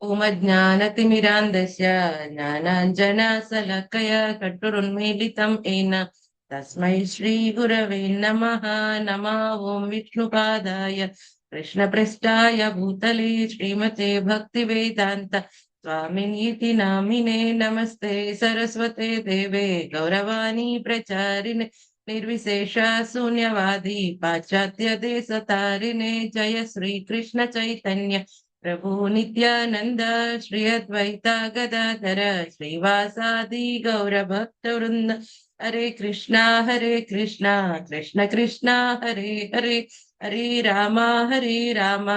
ఓమజ్ఞానతిమిరాంధస్య జ్ఞానాంజనశలాకయా చక్షురున్మీలితం ఏన తస్మై శ్రీగురవే నమః. నమః ఓం విష్ణుపాదాయ కృష్ణప్రెష్టాయ భూతలే శ్రీమతే భక్తివేదాంత స్వామినీతి నామినే. నమస్తే సరస్వతే దేవే గౌరవాణి ప్రచారిణే నిర్విశేష శూన్యవాది పాశ్చాత్య దేశతారిణే. జయ శ్రీకృష్ణ చైతన్య ప్రభు నిత్యానంద శ్రీ అద్వైత గదాధర శ్రీవాసాది గౌర భక్త వృంద. హరే కృష్ణ కృష్ణ కృష్ణ హరే హరే, హరే రామ రామ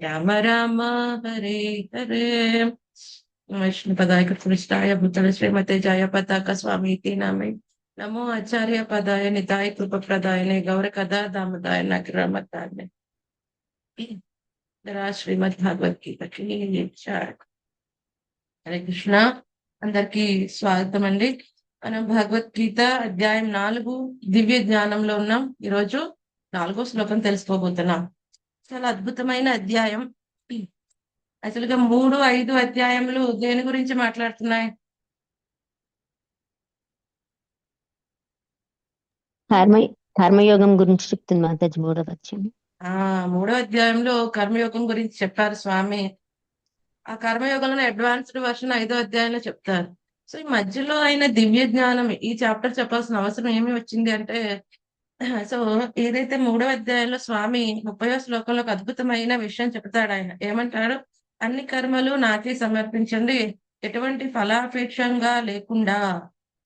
రామ రామ హరే హరే. విష్ణుపదాయ కృష్ణాయ భూతల శ్రీమతే జయ పతాక స్వామి నామే. నమో ఆచార్య పదాయ నితాయ కృప ప్రదాయనే గౌర కథా దామదాయ నగరమతాయ. శ్రీమద్ భగవద్గీతకి హరే కృష్ణ. అందరికి స్వాగతం అండి. మనం భగవద్గీత అధ్యాయం 4 దివ్య జ్ఞానంలో ఉన్నాం. ఈరోజు 4వ శ్లోకం తెలుసుకోబోతున్నాం. చాలా అద్భుతమైన అధ్యాయం. అసలుగా 3, 5 అధ్యాయములు దేని గురించి మాట్లాడుతున్నాయి? కర్మయోగం గురించి చెప్తుంది మాతాజీ. 3వ అధ్యాయం 3వ అధ్యాయంలో కర్మయోగం గురించి చెప్పారు స్వామి. ఆ కర్మయోగంలో అడ్వాన్స్డ్ వర్షన్ 5వ అధ్యాయంలో చెప్తారు. సో ఈ మధ్యలో అయిన దివ్య జ్ఞానం ఈ చాప్టర్ చెప్పాల్సిన అవసరం ఏమి వచ్చింది అంటే, సో ఏదైతే 3వ అధ్యాయంలో స్వామి 30వ శ్లోకంలో ఒక అద్భుతమైన విషయం చెప్తాడు. ఆయన ఏమంటాడు? అన్ని కర్మలు నాకే సమర్పించండి, ఎటువంటి ఫలాపేక్షంగా లేకుండా.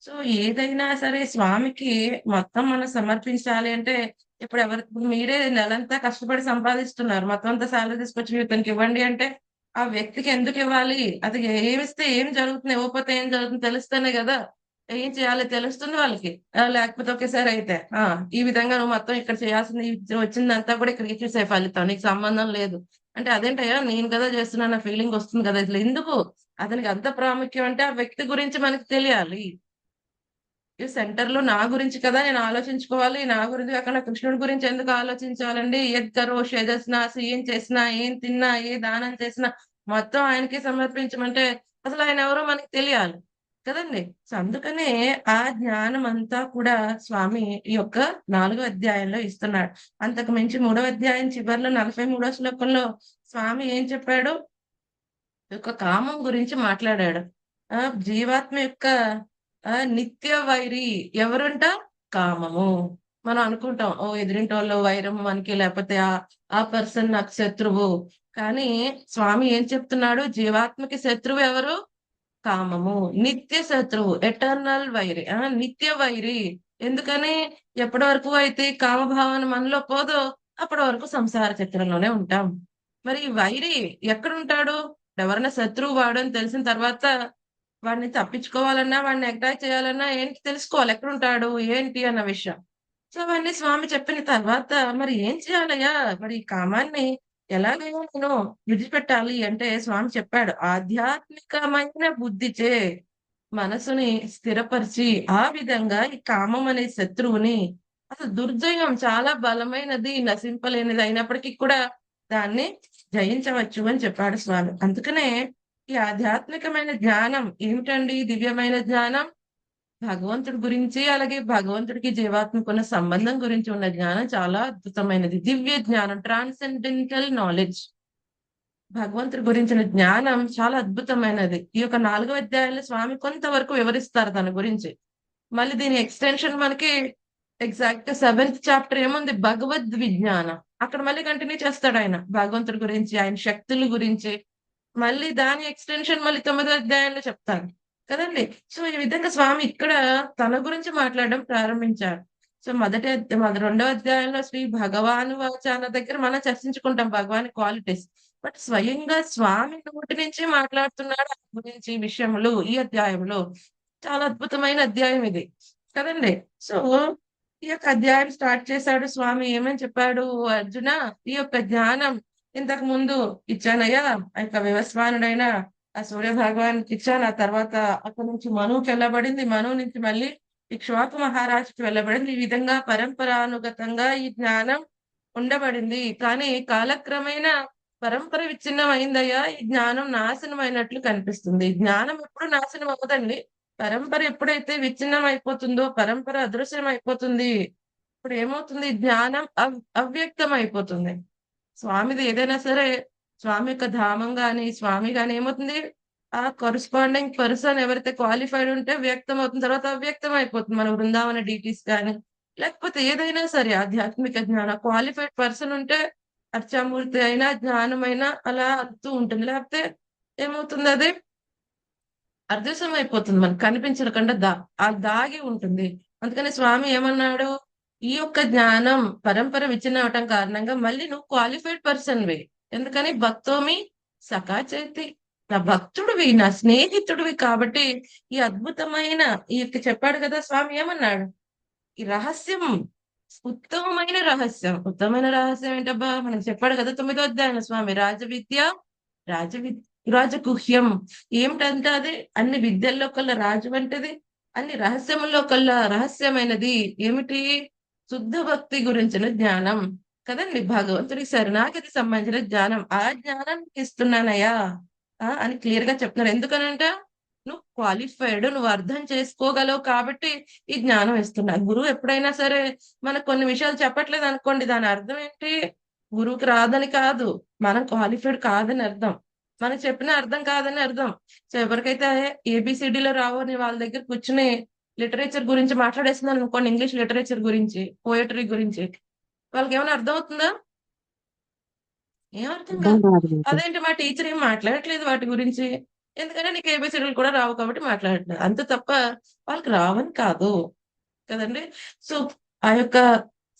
సో ఏదైనా సరే స్వామికి మొత్తం మనం సమర్పించాలి అంటే, ఇప్పుడు ఎవరికి మీరే నెలంతా కష్టపడి సంపాదిస్తున్నారు, మొత్తం అంతా శాలరీ తీసుకొచ్చి ఇతనికి ఇవ్వండి అంటే ఆ వ్యక్తికి ఎందుకు ఇవ్వాలి? అది ఏమిస్తే ఏం జరుగుతుంది, ఇవ్వకపోతే ఏం జరుగుతుంది తెలుస్తేనే కదా ఏం చేయాలి తెలుస్తుంది వాళ్ళకి. లేకపోతే ఒకేసారి అయితే ఈ విధంగా నువ్వు మొత్తం ఇక్కడ చేయాల్సింది వచ్చిందంతా కూడా ఇక్కడ ఇచ్చేసే ఫలితం నీకు సంబంధం లేదు అంటే అదేంటయ్యా నేను కదా చేస్తున్నా ఫీలింగ్ వస్తుంది కదా. ఇట్లా ఎందుకు అతనికి అంత ప్రాముఖ్యం అంటే ఆ వ్యక్తి గురించి మనకి తెలియాలి. సెంటర్ లో నా గురించి కదా నేను ఆలోచించుకోవాలి, నా గురించి కాకుండా కృష్ణుడి గురించి ఎందుకు ఆలోచించాలండి? ఏది కరో షేజస్నాసి, ఏం చేసినా ఏం తిన్నా ఏ దానం చేసినా మొత్తం ఆయనకి సమర్పించమంటే అసలు ఆయన ఎవరో మనకి తెలియాలి కదండి. సో అందుకనే ఆ జ్ఞానం అంతా కూడా స్వామి ఈ యొక్క 4వ అధ్యాయంలో ఇస్తున్నాడు. అంతకు మించి 3వ అధ్యాయం చివరిలో 43వ శ్లోకంలో స్వామి ఏం చెప్పాడు? యొక్క కామం గురించి మాట్లాడాడు. జీవాత్మ యొక్క నిత్య వైరి ఎవరుంట? కామము. మనం అనుకుంటాం ఓ ఎదురింటి వాళ్ళు వైరం మనకి, లేకపోతే ఆ పర్సన్ నాకు శత్రువు. కానీ స్వామి ఏం చెప్తున్నాడు? జీవాత్మకి శత్రువు ఎవరు? కామము. నిత్య శత్రువు, ఎటర్నల్ వైరి, నిత్య వైరి. ఎందుకని? ఎప్పటి వరకు అయితే కామభావన మనలో పోదో అప్పటి వరకు సంసార చక్రంలోనే ఉంటాం. మరి వైరి ఎక్కడుంటాడు? ఎవరైనా శత్రువు వాడు అని తెలిసిన తర్వాత వాడిని తప్పించుకోవాలన్నా వాడిని అటాక్ చేయాలన్నా ఏంటి తెలుసుకోవాలి, ఎక్కడుంటాడు ఏంటి అన్న విషయం. సో అవన్నీ స్వామి చెప్పిన తర్వాత మరి ఏం చేయాలయ్యా, మరి ఈ కామాన్ని ఎలాగైనా నేను విడిచిపెట్టాలి అంటే స్వామి చెప్పాడు, ఆధ్యాత్మికమైన బుద్ధిచే మనసుని స్థిరపరిచి ఆ విధంగా ఈ కామం అనే శత్రువుని, అసలు దుర్జయం చాలా బలమైనది నశింపలేనిది అయినప్పటికీ కూడా దాన్ని జయించవచ్చు అని చెప్పాడు స్వామి. అందుకనే ఈ ఆధ్యాత్మికమైన జ్ఞానం ఏమిటండి? దివ్యమైన జ్ఞానం భగవంతుడి గురించి, అలాగే భగవంతుడికి జీవాత్మకున్న సంబంధం గురించి ఉన్న జ్ఞానం చాలా అద్భుతమైనది. దివ్య జ్ఞానం, ట్రాన్సెండెంటల్ నాలెడ్జ్, భగవంతుడి గురించిన జ్ఞానం చాలా అద్భుతమైనది. ఈ యొక్క 4వ అధ్యాయంలో స్వామి కొంతవరకు వివరిస్తారు తన గురించి. మళ్ళీ దీని ఎక్స్టెన్షన్ మనకి ఎగ్జాక్ట్ 7th చాప్టర్ ఏముంది? భగవద్ విజ్ఞానం. అక్కడ మళ్ళీ కంటిన్యూ చేస్తాడు ఆయన భగవంతుడి గురించి, ఆయన శక్తుల గురించి. మళ్ళీ దాని ఎక్స్టెన్షన్ మళ్ళీ 9వ అధ్యాయంలో చెప్తారు కదండి. సో ఈ విధంగా స్వామి ఇక్కడ తన గురించి మాట్లాడడం ప్రారంభించారు. సో 2వ అధ్యాయంలో శ్రీ భగవాను వాచాన దగ్గర మనం చర్చించుకుంటాం భగవాన్ క్వాలిటీస్. బట్ స్వయంగా స్వామి నోటి నుంచి మాట్లాడుతున్నాడు ఆయన గురించి విషయములు ఈ అధ్యాయంలో. చాలా అద్భుతమైన అధ్యాయం ఇది కదండి. సో ఈ యొక్క అధ్యాయం స్టార్ట్ చేశాడు స్వామి. ఏమని చెప్పాడు? అర్జున, ఈ యొక్క జ్ఞానం ఇంతకు ముందు ఇచ్చానయ్యా, ఆ యొక్క వ్యవస్వానుడైన ఆ సూర్య భగవానికి ఇచ్చాను. ఆ తర్వాత అక్కడి నుంచి మనువుకి వెళ్ళబడింది, మనువు నుంచి మళ్ళీ ఇక్ష్వాకు మహారాజుకి వెళ్ళబడింది. ఈ విధంగా పరంపరానుగతంగా ఈ జ్ఞానం ఉండబడింది. కానీ కాలక్రమేణా పరంపర విచ్ఛిన్నం అయిందయ్యా, ఈ జ్ఞానం నాశనం అయినట్లు కనిపిస్తుంది. జ్ఞానం ఎప్పుడు నాశనం అవ్వదండి. పరంపర ఎప్పుడైతే విచ్ఛిన్నం అయిపోతుందో, పరంపర అదృశ్యం అయిపోతుంది, ఇప్పుడు ఏమవుతుంది, జ్ఞానం అవ్యక్తం అయిపోతుంది. స్వామిది ఏదైనా సరే, స్వామి యొక్క ధామం గాని, స్వామి గాని ఏమవుతుంది, ఆ కరస్పాండింగ్ పర్సన్ ఎవరైతే క్వాలిఫైడ్ ఉంటే వ్యక్తం అవుతుంది, తర్వాత అవ్యక్తం అయిపోతుంది. మన బృందావన డీటీస్ కానీ, లేకపోతే ఏదైనా సరే ఆధ్యాత్మిక జ్ఞానం క్వాలిఫైడ్ పర్సన్ ఉంటే అర్చామూర్తి అయినా జ్ఞానమైనా అలా అందుతూ ఉంటుంది. లేకపోతే ఏమవుతుంది, అది అదృశ్యం అయిపోతుంది, మనకు కనిపించకుండా ఆ దాగి ఉంటుంది. అందుకని స్వామి ఏమన్నాడు, ఈ యొక్క జ్ఞానం పరంపర విచ్ఛిన్నం అవటం కారణంగా మళ్ళీ నువ్వు క్వాలిఫైడ్ పర్సన్వి. ఎందుకని భక్తోమి సఖా చేతి, నా భక్తుడివి, నా స్నేహితుడివి కాబట్టి ఈ అద్భుతమైన ఈ యొక్క చెప్పాడు కదా స్వామి, ఏమన్నాడు, ఈ రహస్యం ఉత్తమమైన రహస్యం. ఉత్తమమైన రహస్యం ఏంటబ్బా, మనకు చెప్పాడు కదా 9వ అధ్యాయం స్వామి, రాజగుహ్యం. ఏమిటంటే అది అన్ని విద్యల్లో కల్లా రాజు వంటిది, అన్ని రహస్యముల్లో కల్లా రహస్యమైనది ఏమిటి, శుద్ధ భక్తి గురించిన జ్ఞానం కదండి. భగవంతుడికి శరణాగతి సంబంధించిన జ్ఞానం, ఆ జ్ఞానాన్ని ఇస్తున్నానయ్యా అని క్లియర్ గా చెప్తున్నారు. ఎందుకనంటే నువ్వు క్వాలిఫైడ్, నువ్వు అర్థం చేసుకోగలవు కాబట్టి ఈ జ్ఞానం ఇస్తున్నా. గురువు ఎప్పుడైనా సరే మనకు కొన్ని విషయాలు చెప్పట్లేదు అనుకోండి, దాని అర్థం ఏంటి, గురువుకి రాదని కాదు, మనం క్వాలిఫైడ్ కాదని అర్థం, మనకు చెప్పిన అర్థం కాదని అర్థం. సో ఎవరికైతే ఏబిసిడిలో రావో అని వాళ్ళ దగ్గర కూర్చుని లిటరేచర్ గురించి మాట్లాడేస్తున్నాను అనుకోండి, ఇంగ్లీష్ లిటరేచర్ గురించి, పోయట్రీ గురించి, వాళ్ళకి ఏమైనా అర్థం అవుతుందా, ఏం అర్థం కాదు. అదేంటి మా టీచర్ ఏం మాట్లాడట్లేదు వాటి గురించి, ఎందుకంటే నీకు ఏబిసిడీలు కూడా రావు కాబట్టి మాట్లాడట్లేదు, అంతే తప్ప వాళ్ళకి రావని కాదు కదండి. సో ఆ యొక్క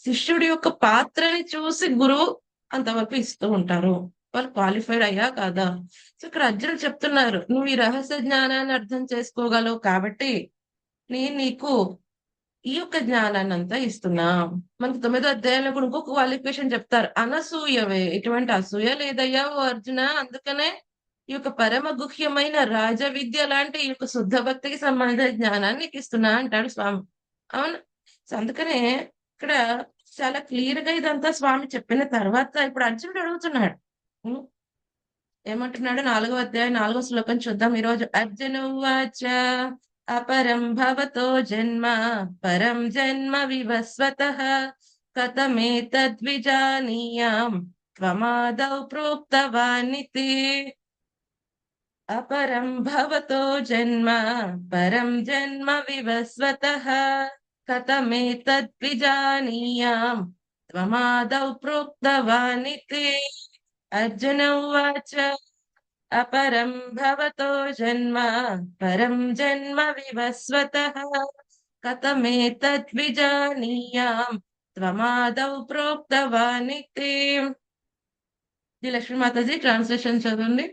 శిష్యుడి యొక్క పాత్రని చూసి గురువు అంతవరకు ఇస్తూ ఉంటారు, వాళ్ళు క్వాలిఫైడ్ అయ్యా కాదా. సో ఇక్కడ అర్జునుడు చెప్తున్నారు, నువ్వు ఈ రహస్య జ్ఞానాన్ని అర్థం చేసుకోగలవు కాబట్టి నేను నీకు ఈ యొక్క జ్ఞానాన్ని అంతా ఇస్తున్నా. మనకు 9వ అధ్యాయంలో కూడా ఇంకొక క్వాలిఫికేషన్ చెప్తారు, అనసూయవే, ఎటువంటి అసూయ లేదయ్యా ఓ అర్జున, అందుకనే ఈ యొక్క పరమ గుహ్యమైన రాజ విద్య లాంటి ఈ యొక్క శుద్ధ భక్తికి సంబంధించిన జ్ఞానాన్ని నీకు ఇస్తున్నా అంటాడు స్వామి. అవును. సో అందుకనే ఇక్కడ చాలా క్లియర్ గా ఇదంతా స్వామి చెప్పిన తర్వాత ఇప్పుడు అర్జునుడు అడుగుతున్నాడు, ఉం? ఏమంటున్నాడు, 4వ అధ్యాయం 4వ శ్లోకం చూద్దాం ఈరోజు. అర్జున ఉవాచ అపరం భవతో జన్మ పరం జన్మ వివస్వతః కథమేతద్విజానీయాం త్వమాదౌ ప్రోక్తవానితి. అపరం భవతో జన్మ పరం జన్మ వివస్వతః కథమేతద్విజానీయాం త్వమాదౌ ప్రోక్తవానితి. అర్జున ఉవాచ అపరం భవతో జన్మ పరం జన్మ వివస్వతః కథమేతద్విజానీయాం త్వమాదౌ ప్రోక్తవానితి. లక్ష్మీ మాతాజీ ట్రాన్స్లేషన్ చదవండి.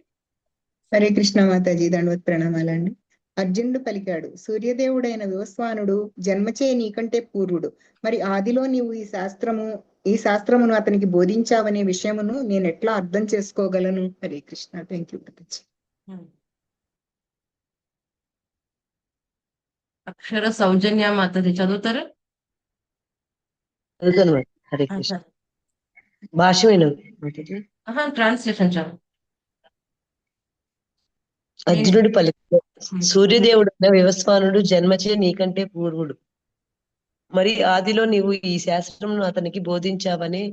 హరే కృష్ణ మాతాజీ, దండవత్ ప్రణామాలండి. అర్జునుడు పలికాడు, సూర్యదేవుడైన వివస్వానుడు జన్మచే నీకంటే పూర్వుడు, మరి ఆదిలో నీవు ఈ శాస్త్రమును అతనికి బోధించావనే విషయమును నేను ఎట్లా అర్థం చేసుకోగలను. హరే కృష్ణ. Thank you Mataji. అక్షర సౌజన్య మాతాజీ చదువుతారు. హరే కృష్ణ. భాష్యమైన ట్రాన్స్లేషన్ చదువు. అర్జునుడు పలికాడు, సూర్యదేవుడైన వివస్వానుడు జన్మచే నీకంటే పూర్వుడు, మరి ఆదిలో నీవు ఈ శాస్త్రమును అతనికి బోధించావనే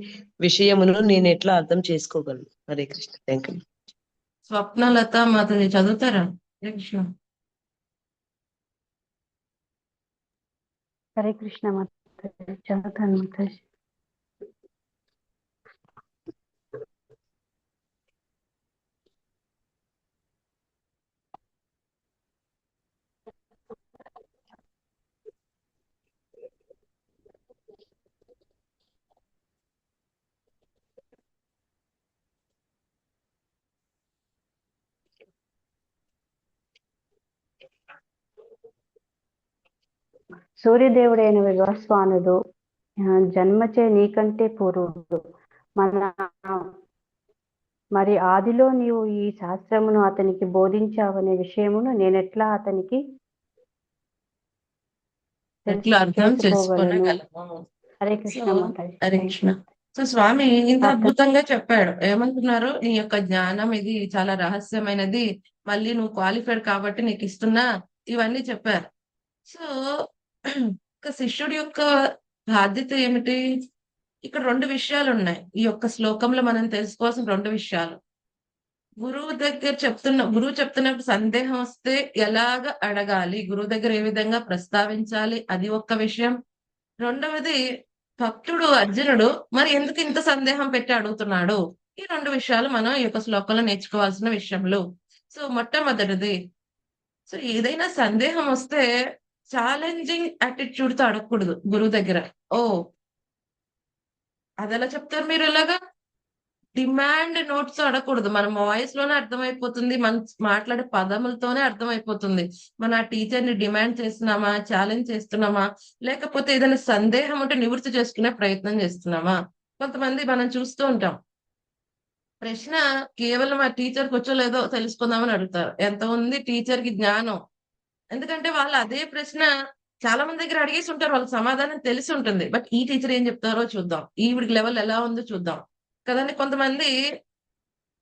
విషయమును నేను ఎట్లా అర్థం చేసుకోగలను. హరే కృష్ణ. Thank you. స్వప్నలత మాతాజీ చదువుతారా. హరే కృష్ణ. హరే కృష్ణ మాతాజీ, చదువుతాను మాతాజీ. సూర్యదేవుడైన వివస్వానుడు జన్మచే నీకంటే పూర్వుడు, మరి ఆదిలో నీవు ఈ శాస్త్రమును అతనికి బోధించావనే విషయమును నేనెట్లా అతనికి ఎట్లా అర్థం తెలుసుకోగలను. చేసుకోగలము. హరే కృష్ణ మాతాజీ. హరే కృష్ణ. సో స్వామి ఇంత అతను అద్భుతంగా చెప్పాడు. ఏమంటున్నారు, నీ యొక్క జ్ఞానం ఇది చాలా రహస్యమైనది, మళ్ళీ నువ్వు క్వాలిఫైడ్ కాబట్టి నీకు ఇస్తున్నా, ఇవన్నీ చెప్పారు. సో ఒక శిష్యుడి యొక్క బాధ్యత ఏమిటి? ఇక్కడ రెండు విషయాలు ఉన్నాయి ఈ యొక్క శ్లోకంలో మనం తెలుసుకోవాల్సిన రెండు విషయాలు. గురువు చెప్తున్నప్పుడు సందేహం వస్తే ఎలాగ అడగాలి, గురువు దగ్గర ఏ విధంగా ప్రస్తావించాలి, అది ఒక్క విషయం. రెండవది, భక్తుడు అర్జునుడు మరి ఎందుకు ఇంత సందేహం పెట్టి అడుగుతున్నాడు, ఈ రెండు విషయాలు మనం ఈ యొక్క శ్లోకంలో నేర్చుకోవాల్సిన విషయంలో. సో మొట్టమొదటిది, సో ఏదైనా సందేహం వస్తే ఛాలెంజింగ్ యాటిట్యూడ్ తో అడగకూడదు గురువు దగ్గర. ఓ అదెలా చెప్తారు మీరు ఇలాగా? డిమాండ్ నోట్స్ అడగకూడదు. మన వాయిస్ లోనే అర్థమైపోతుంది, మనం మాట్లాడే పదములతోనే అర్థమైపోతుంది. మన ఆ టీచర్ ని డిమాండ్ చేస్తున్నామా, ఛాలెంజ్ చేస్తున్నామా, లేకపోతే ఏదైనా సందేహం ఉంటే నివృత్తి చేసుకునే ప్రయత్నం చేస్తున్నామా. కొంతమంది మనం చూస్తూ ఉంటాం, ప్రశ్న కేవలం ఆ టీచర్ కి వచ్చో లేదో తెలుసుకుందామని అడుగుతారు. ఎంత ఉంది టీచర్ కి జ్ఞానం, ఎందుకంటే వాళ్ళు అదే ప్రశ్న చాలా మంది దగ్గర అడిగేసి ఉంటారు, వాళ్ళకి సమాధానం తెలిసి ఉంటుంది. బట్ ఈ టీచర్ ఏం చెప్తారో చూద్దాం, ఈవిడికి లెవెల్ ఎలా ఉందో చూద్దాం కదండి. కొంతమంది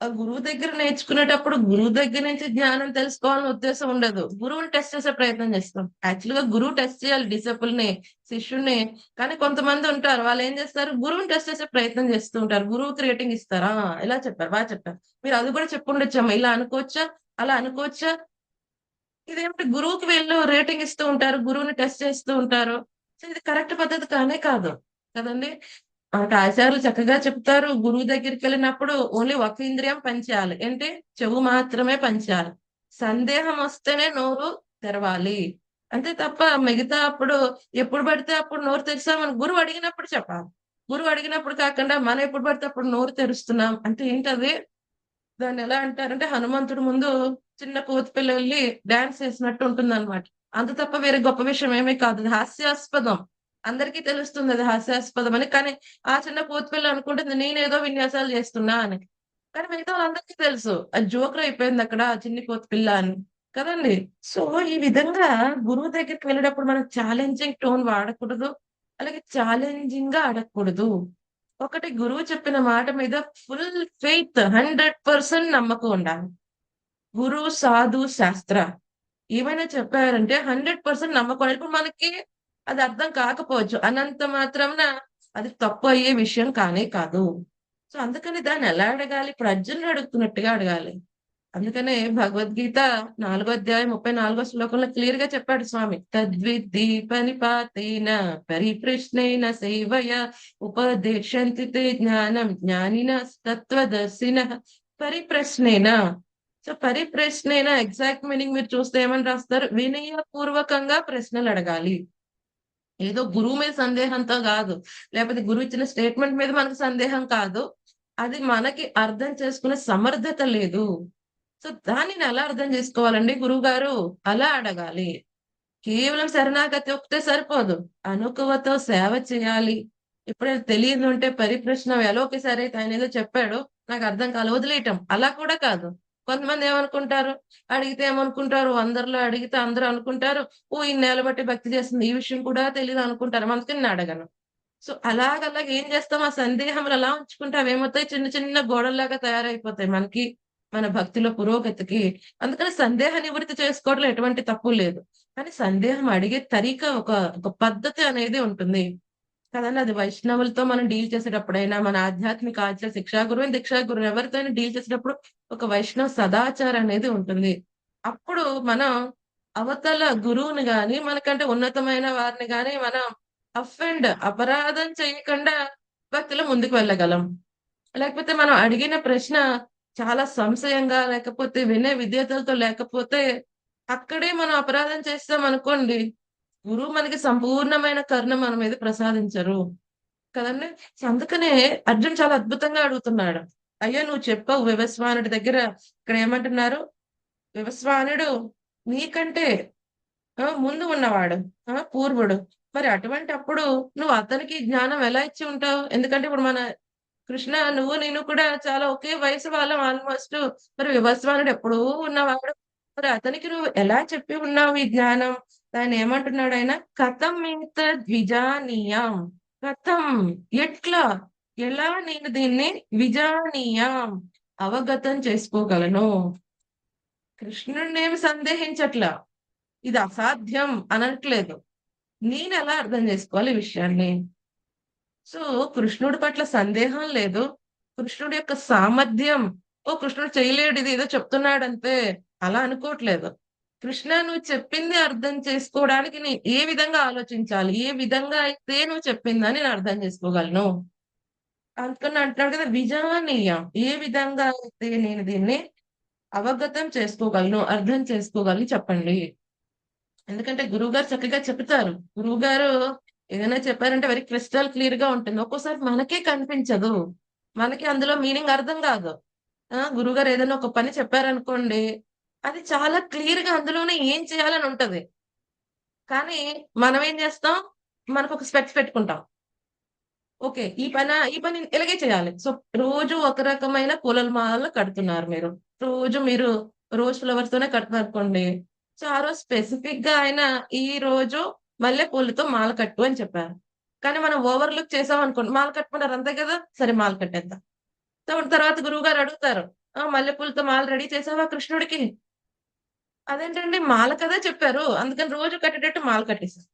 ఆ గురువు దగ్గర నేర్చుకునేటప్పుడు గురువు దగ్గర నుంచి జ్ఞానం తెలుసుకోవాలని ఉద్దేశం ఉండదు, గురువుని టెస్ట్ చేసే ప్రయత్నం చేస్తాం. యాక్చువల్ గా గురువు టెస్ట్ చేయాలి డిసిపుల్ ని, శిష్యుడిని. కానీ కొంతమంది ఉంటారు, వాళ్ళు ఏం చేస్తారు, గురువుని టెస్ట్ చేసే ప్రయత్నం చేస్తూ ఉంటారు, గురువుకి రేటింగ్ ఇస్తారా, ఇలా చెప్పారు, బాగా చెప్పారు, మీరు అది కూడా చెప్పుండొచ్చమ్మా, ఇలా అనుకోవచ్చా, అలా అనుకోవచ్చా. ఇదేమిటి, గురువుకి వీళ్ళు రేటింగ్ ఇస్తూ ఉంటారు, గురువుని టెస్ట్ చేస్తూ ఉంటారు. సో ఇది కరెక్ట్ పద్ధతి కానే కాదు కదండి. మనకు ఆచార్యులు చక్కగా చెప్తారు, గురువు దగ్గరికి వెళ్ళినప్పుడు ఓన్లీ ఒక ఇంద్రియం పనిచేయాలి, ఏంటి, చెవు మాత్రమే పనిచేయాలి. సందేహం వస్తేనే నోరు తెరవాలి, అంతే తప్ప మిగతా అప్పుడు ఎప్పుడు పడితే అప్పుడు నోరు తెరిచామని గురువు అడిగినప్పుడు చెప్పాలి. గురువు అడిగినప్పుడు కాకుండా మనం ఎప్పుడు పడితే అప్పుడు నోరు తెరుస్తున్నాం అంటే ఏంటది. దాన్ని ఎలా అంటారంటే, హనుమంతుడు ముందు చిన్న కోతి పిల్ల వెళ్ళి డాన్స్ చేసినట్టు ఉంటుంది అనమాట. అంత తప్ప వేరే గొప్ప విషయం ఏమీ కాదు, అది హాస్యాస్పదం. అందరికీ తెలుస్తుంది అది హాస్యాస్పదం అని. కానీ ఆ చిన్న కోతి పిల్ల అనుకుంటుంది నేనేదో విన్యాసాలు చేస్తున్నా అని. కానీ మిగతా వాళ్ళందరికీ తెలుసు అది జోకర్ అయిపోయింది అక్కడ ఆ చిన్ని కోతి పిల్ల అని కదండి. సో ఈ విధంగా గురువు దగ్గరికి వెళ్ళేటప్పుడు మనం ఛాలెంజింగ్ టోన్ వాడకూడదు, అలాగే ఛాలెంజింగ్ గా అడగకూడదు. ఒకటి, గురువు చెప్పిన మాట మీద ఫుల్ ఫెయిత్, 100% నమ్మకం ఉండాలి. గురువు, సాధు, శాస్త్ర ఏమైనా చెప్పారంటే 100% నమ్మకం ఉండాలి. ఇప్పుడు మనకి అది అర్థం కాకపోవచ్చు, అనంత మాత్రాన అది తప్పు అయ్యే విషయం కానే కాదు. సో అందుకని దాన్ని ఎలా అడగాలి, ఇప్పుడు అర్జునుడు అడుగుతున్నట్టుగా అడగాలి. అందుకనే భగవద్గీత 4వ అధ్యాయం 34వ శ్లోకంలో క్లియర్ గా చెప్పాడు స్వామి, తద్విద్ధి పనిపాతేన పరిప్రశ్నేన సేవయ ఉపదేశంతి తే జ్ఞానం జ్ఞానిన తత్వదర్శిన పరిప్రశ్నేన. సో పరిప్రశ్నేన ఎగ్జాక్ట్ మీనింగ్ మీరు చూస్తే ఏమని రాస్తారు, వినయపూర్వకంగా ప్రశ్నలు అడగాలి. ఏదో గురువు మీద సందేహంతో కాదు, లేకపోతే గురువు ఇచ్చిన స్టేట్మెంట్ మీద మనకు సందేహం కాదు, అది మనకి అర్థం చేసుకునే సమర్థత లేదు. సో దానిని ఎలా అర్థం చేసుకోవాలండి గురువు గారు, అలా అడగాలి. కేవలం శరణాగతి ఒకటే సరిపోదు, అనుకువతో సేవ చేయాలి. ఎప్పుడైనా తెలియదు ఉంటే పరిప్రశ్న ఎలా, ఒకేసారి అయితే ఆయన ఏదో చెప్పాడు నాకు అర్థం కాదు వదిలేయటం, అలా కూడా కాదు. కొంతమంది ఏమనుకుంటారు, అడిగితే ఏమనుకుంటారు, అందరిలో అడిగితే అందరూ అనుకుంటారు, ఓ ఇన్నేళ్ళ బట్టి భక్తి చేస్తుంది, ఈ విషయం కూడా తెలియదు అనుకుంటారు, అందుకని నేను అడగను. సో అలాగ ఏం చేస్తాం, ఆ సందేహములు అలా ఉంచుకుంటే అవి ఏమవుతాయి, చిన్న చిన్న గోడల్లాగా తయారైపోతాయి మనకి, మన భక్తిలో పురోగతికి. అందుకని సందేహ నివృత్తి చేసుకోవడంలో ఎటువంటి తప్పు లేదు, కానీ సందేహం అడిగే తరీకా ఒక పద్ధతి అనేది ఉంటుంది కదండి. అది వైష్ణవులతో మనం డీల్ చేసేటప్పుడైనా, మన ఆధ్యాత్మిక ఆచార్య శిక్షా గురువు దీక్షా గురువు ఎవరితో డీల్ చేసేటప్పుడు ఒక వైష్ణవ సదాచారం అనేది ఉంటుంది. అప్పుడు మనం అవతల గురువుని గాని, మనకంటే ఉన్నతమైన వారిని గాని మనం అపరాధం చేయకుండా భక్తిలో ముందుకు వెళ్ళగలం. లేకపోతే మనం అడిగిన ప్రశ్న చాలా సంశయంగా, లేకపోతే వినే విద్యార్థులతో లేకపోతే అక్కడే మనం అపరాధం చేస్తాం అనుకోండి, గురువు మనకి సంపూర్ణమైన కరుణ మన మీద ప్రసాదించరు కదండి. సో అందుకనే అర్జున్ చాలా అద్భుతంగా అడుగుతున్నాడు, అయ్యా నువ్వు చెప్పావు వివస్వానుడి దగ్గర, ఇక్కడ ఏమంటున్నారు, వివస్వానుడు నీకంటే ముందు ఉన్నవాడు, పూర్వుడు, మరి అటువంటి అప్పుడు నువ్వు అతనికి జ్ఞానం ఎలా ఇచ్చి ఉంటావు, ఎందుకంటే ఇప్పుడు మన కృష్ణ నువ్వు నేను కూడా చాలా ఒకే వయసు వాళ్ళం ఆల్మోస్ట్, మరి వివస్వానుడు ఎప్పుడూ ఉన్నవాడు, మరి అతనికి నువ్వు ఎలా చెప్పి ఉన్నావు ఈ జ్ఞానం. దాన్ని ఏమంటున్నాడు ఆయన, కథం ఇంత ద్విజానీయం, కథం ఎట్లా, ఎలా నేను దీన్ని విజానీయం అవగతం చేసుకోగలను? కృష్ణుడిని ఏమి సందేహించట్లా, ఇది అసాధ్యం అనట్లేదు. నేను ఎలా అర్థం చేసుకోవాలి ఈ విషయాన్ని? సో కృష్ణుడి పట్ల సందేహం లేదు. కృష్ణుడి యొక్క సామర్థ్యం, ఓ కృష్ణుడు చేయలేడు ఇది ఏదో చెప్తున్నాడంతే అలా అనుకోవట్లేదు. కృష్ణ నువ్వు చెప్పింది అర్థం చేసుకోవడానికి నేను ఏ విధంగా ఆలోచించాలి, ఏ విధంగా అయితే నువ్వు చెప్పిందని నేను అర్థం చేసుకోగలను అందుకని అంటున్నాడు కదా, విజానీయం ఏ విధంగా అయితే నేను దీన్ని అవగతం చేసుకోగలను, అర్థం చేసుకోగలను చెప్పండి. ఎందుకంటే గురువు గారు చక్కగా చెప్తారు. గురువు గారు ఏదైనా చెప్పారంటే వెరీ క్రిస్టల్ క్లియర్ గా ఉంటుంది. ఒక్కోసారి మనకే కనిపించదు, మనకి అందులో మీనింగ్ అర్థం కాదు. గురువు గారు ఏదైనా ఒక పని చెప్పారనుకోండి, అది చాలా క్లియర్ గా అందులోనే ఏం చేయాలని ఉంటది. కానీ మనం ఏం చేస్తాం, మనకు ఒక స్పెక్స్ పెట్టుకుంటాం. ఓకే ఈ పని ఇలాగే చేయాలి. సో రోజు ఒక రకమైన పూలల మాలలు కడుతున్నారు మీరు, మీరు రోజ్ ఫ్లవర్స్ తోనే కడుతున్నారు అనుకోండి. సో ఆ రోజు స్పెసిఫిక్ గా ఆయన ఈ రోజు మల్లె పూలతో మాల కట్టు అని చెప్పారు. కానీ మనం ఓవర్లుక్ చేసాం అనుకోండి, మాల కట్టుకున్నారు అంతే కదా, సరే మాల కట్టేద్దాం. సో తర్వాత గురువు గారు అడుగుతారు, మల్లె పూలతో మాల రెడీ చేసావా కృష్ణుడికి? అదేంటండి మాల కదా చెప్పారు, అందుకని రోజు కట్టేటట్టు మాల కట్టేశారు.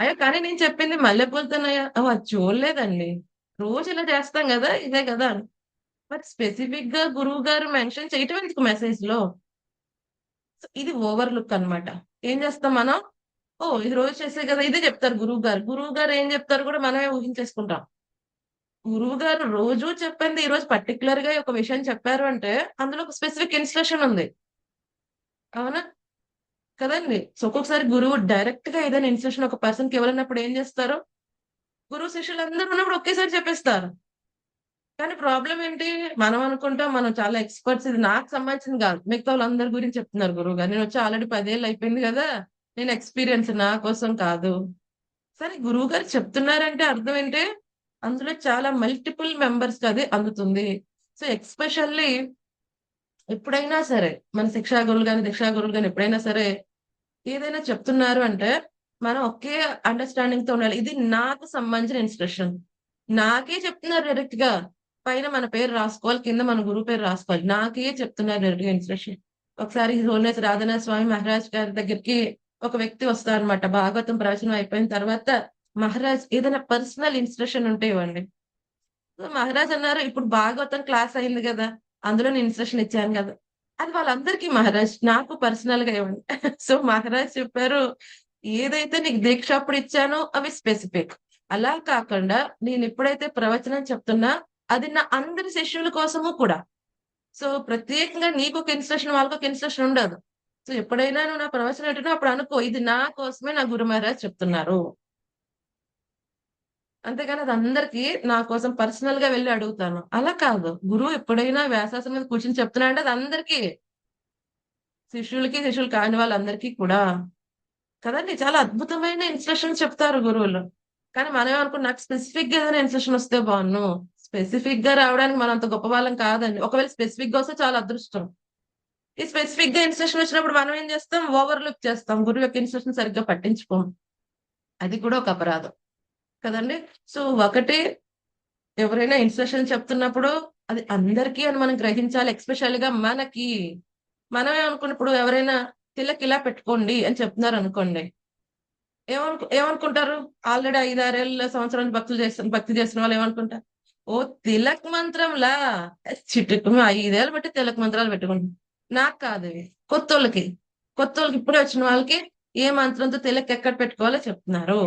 అయ్యో కానీ నేను చెప్పింది మల్లెపూలతోనయ్యా, అది చూడలేదండి, రోజు ఇలా చేస్తాం కదా ఇదే కదా అని. మరి స్పెసిఫిక్ గా గురువు గారు మెన్షన్ చేయటం ఎందుకు మెసేజ్ లో? సో ఇది ఓవర్లుక్ అన్నమాట. ఏం చేస్తాం మనం, ఇది రోజు చేసే కదా ఇదే చెప్తారు గురువు గారు. గురువు గారు ఏం చెప్తారు కూడా మనమే ఊహించేసుకుంటాం. గురువు గారు రోజు చెప్పింది ఈ రోజు పర్టికులర్ గా ఒక విషయం చెప్పారు అంటే అందులో ఒక స్పెసిఫిక్ ఇన్స్ట్రక్షన్ ఉంది, అవునా కదండి? సో ఒక్కొక్కసారి గురువు డైరెక్ట్ గా ఏదైనా ఇన్స్ట్రక్షన్ ఒక పర్సన్ కి ఇవ్వలేనప్పుడు ఏం చేస్తారు, గురువు శిష్యులు అందరూ ఉన్నప్పుడు ఒకేసారి చెప్పేస్తారు. కానీ ప్రాబ్లం ఏంటి, మనం అనుకుంటాం మనం చాలా ఎక్స్పర్ట్స్, ఇది నాకు సంబంధించింది కాదు, మిగతా వాళ్ళందరి గురించి చెప్తున్నారు గురువు గారు. నేను వచ్చి ఆల్రెడీ 10 ఏళ్ళు అయిపోయింది కదా, నేను ఎక్స్పీరియన్స్ నా కోసం కాదు. సరే గురువు గారు చెప్తున్నారంటే అర్థం ఏంటి, అందులో చాలా మల్టిపుల్ మెంబర్స్ కి అది అందుతుంది. సో ఎక్స్పెషల్లీ ఎప్పుడైనా సరే మన శిక్షా గురువులు కానీ దీక్షా గురువులు కానీ ఎప్పుడైనా సరే ఏదైనా చెప్తున్నారు అంటే మనం ఒకే అండర్స్టాండింగ్ తో ఉండాలి. ఇది నాకు సంబంధించిన ఇన్స్ట్రక్షన్, నాకే చెప్తున్నారు డైరెక్ట్ గా, పైన మన పేరు రాసుకోవాలి, కింద మన గురువు పేరు రాసుకోవాలి, నాకే చెప్తున్నారు డైరెక్ట్ గా ఇన్స్ట్రక్షన్. ఒకసారి హోల్నేస్ రాధనా స్వామి మహారాజ్ గారి దగ్గరికి ఒక వ్యక్తి వస్తారు అనమాట. భాగవతం ప్రవచనం అయిపోయిన తర్వాత మహారాజ్ ఏదైనా పర్సనల్ ఇన్స్ట్రక్షన్ ఉంటే ఇవ్వండి. మహారాజ్ అన్నారు, ఇప్పుడు భాగవతం క్లాస్ అయింది కదా, అందులో నేను ఇన్స్ట్రక్షన్ ఇచ్చాను కదా, అది వాళ్ళందరికీ మహారాజ్, నాకు పర్సనల్ గా ఇవ్వండి. సో మహారాజ్ చెప్పారు, ఏదైతే నీకు దీక్ష అప్పుడు ఇచ్చానో అవి స్పెసిఫిక్, అలా కాకుండా నేను ఎప్పుడైతే ప్రవచనం చెప్తున్నా అది నా అందరి శిష్యుల కోసము కూడా. సో ప్రత్యేకంగా నీకు ఒక ఇన్స్ట్రక్షన్ వాళ్ళకు ఒక ఇన్స్ట్రక్షన్ ఉండదు. సో ఎప్పుడైనా నువ్వు నా ప్రవచనం ఏంటో అప్పుడు అనుకో, ఇది నా కోసమే నా గురు మహారాజ్ చెప్తున్నారు, అంతేగాని అది అందరికి నా కోసం పర్సనల్ గా వెళ్ళి అడుగుతాను అలా కాదు. గురువు ఎప్పుడైనా వ్యాసాసనం మీద కూర్చొని చెప్తున్నా అంటే అది అందరికీ, శిష్యులు కాని వాళ్ళందరికీ కూడా కదండి. చాలా అద్భుతమైన ఇన్స్ట్రక్షన్ చెప్తారు గురువులు. కానీ మనం ఏమనుకున్నాం, నాకు స్పెసిఫిక్ గా ఏదైనా ఇన్స్ట్రక్షన్ వస్తే బాగున్ను. స్పెసిఫిక్ గా రావడానికి మనం అంత గొప్ప వాళ్ళం కాదండి. ఒకవేళ స్పెసిఫిక్ గా వస్తే చాలా అదృష్టం. ఈ స్పెసిఫిక్ గా ఇన్స్ట్రక్షన్ వచ్చినప్పుడు మనం ఏం చేస్తాం, ఓవర్లుక్ చేస్తాం, గురువు యొక్క ఇన్స్ట్రక్షన్ సరిగ్గా పట్టించుకోం. అది కూడా ఒక అపరాధం కదండి. సో ఒకటి, ఎవరైనా ఇన్స్ట్రక్షన్ చెప్తున్నప్పుడు అది అందరికీ అని మనం గ్రహించాలి. ఎక్స్పెషల్ గా మనకి, మనమే అనుకున్నప్పుడు ఎవరైనా తిలక్ ఇలా పెట్టుకోండి అని చెప్తున్నారు అనుకోండి, ఏమనుకుంటారు, ఆల్రెడీ 5-6 సంవత్సరాలు భక్తి చేస్తున్న వాళ్ళు ఏమనుకుంటారు, ఓ తిలక్ మంత్రంలా చిటుకు 5 ఏళ్ళు బట్టి తిలక్ మంత్రాలు పెట్టుకుంటాం. నాకు కాదు, కొత్త వాళ్ళకి ఇప్పుడే వచ్చిన వాళ్ళకి ఏ మంత్రంతో తిలక్ ఎక్కడ పెట్టుకోవాలో చెప్తున్నారు.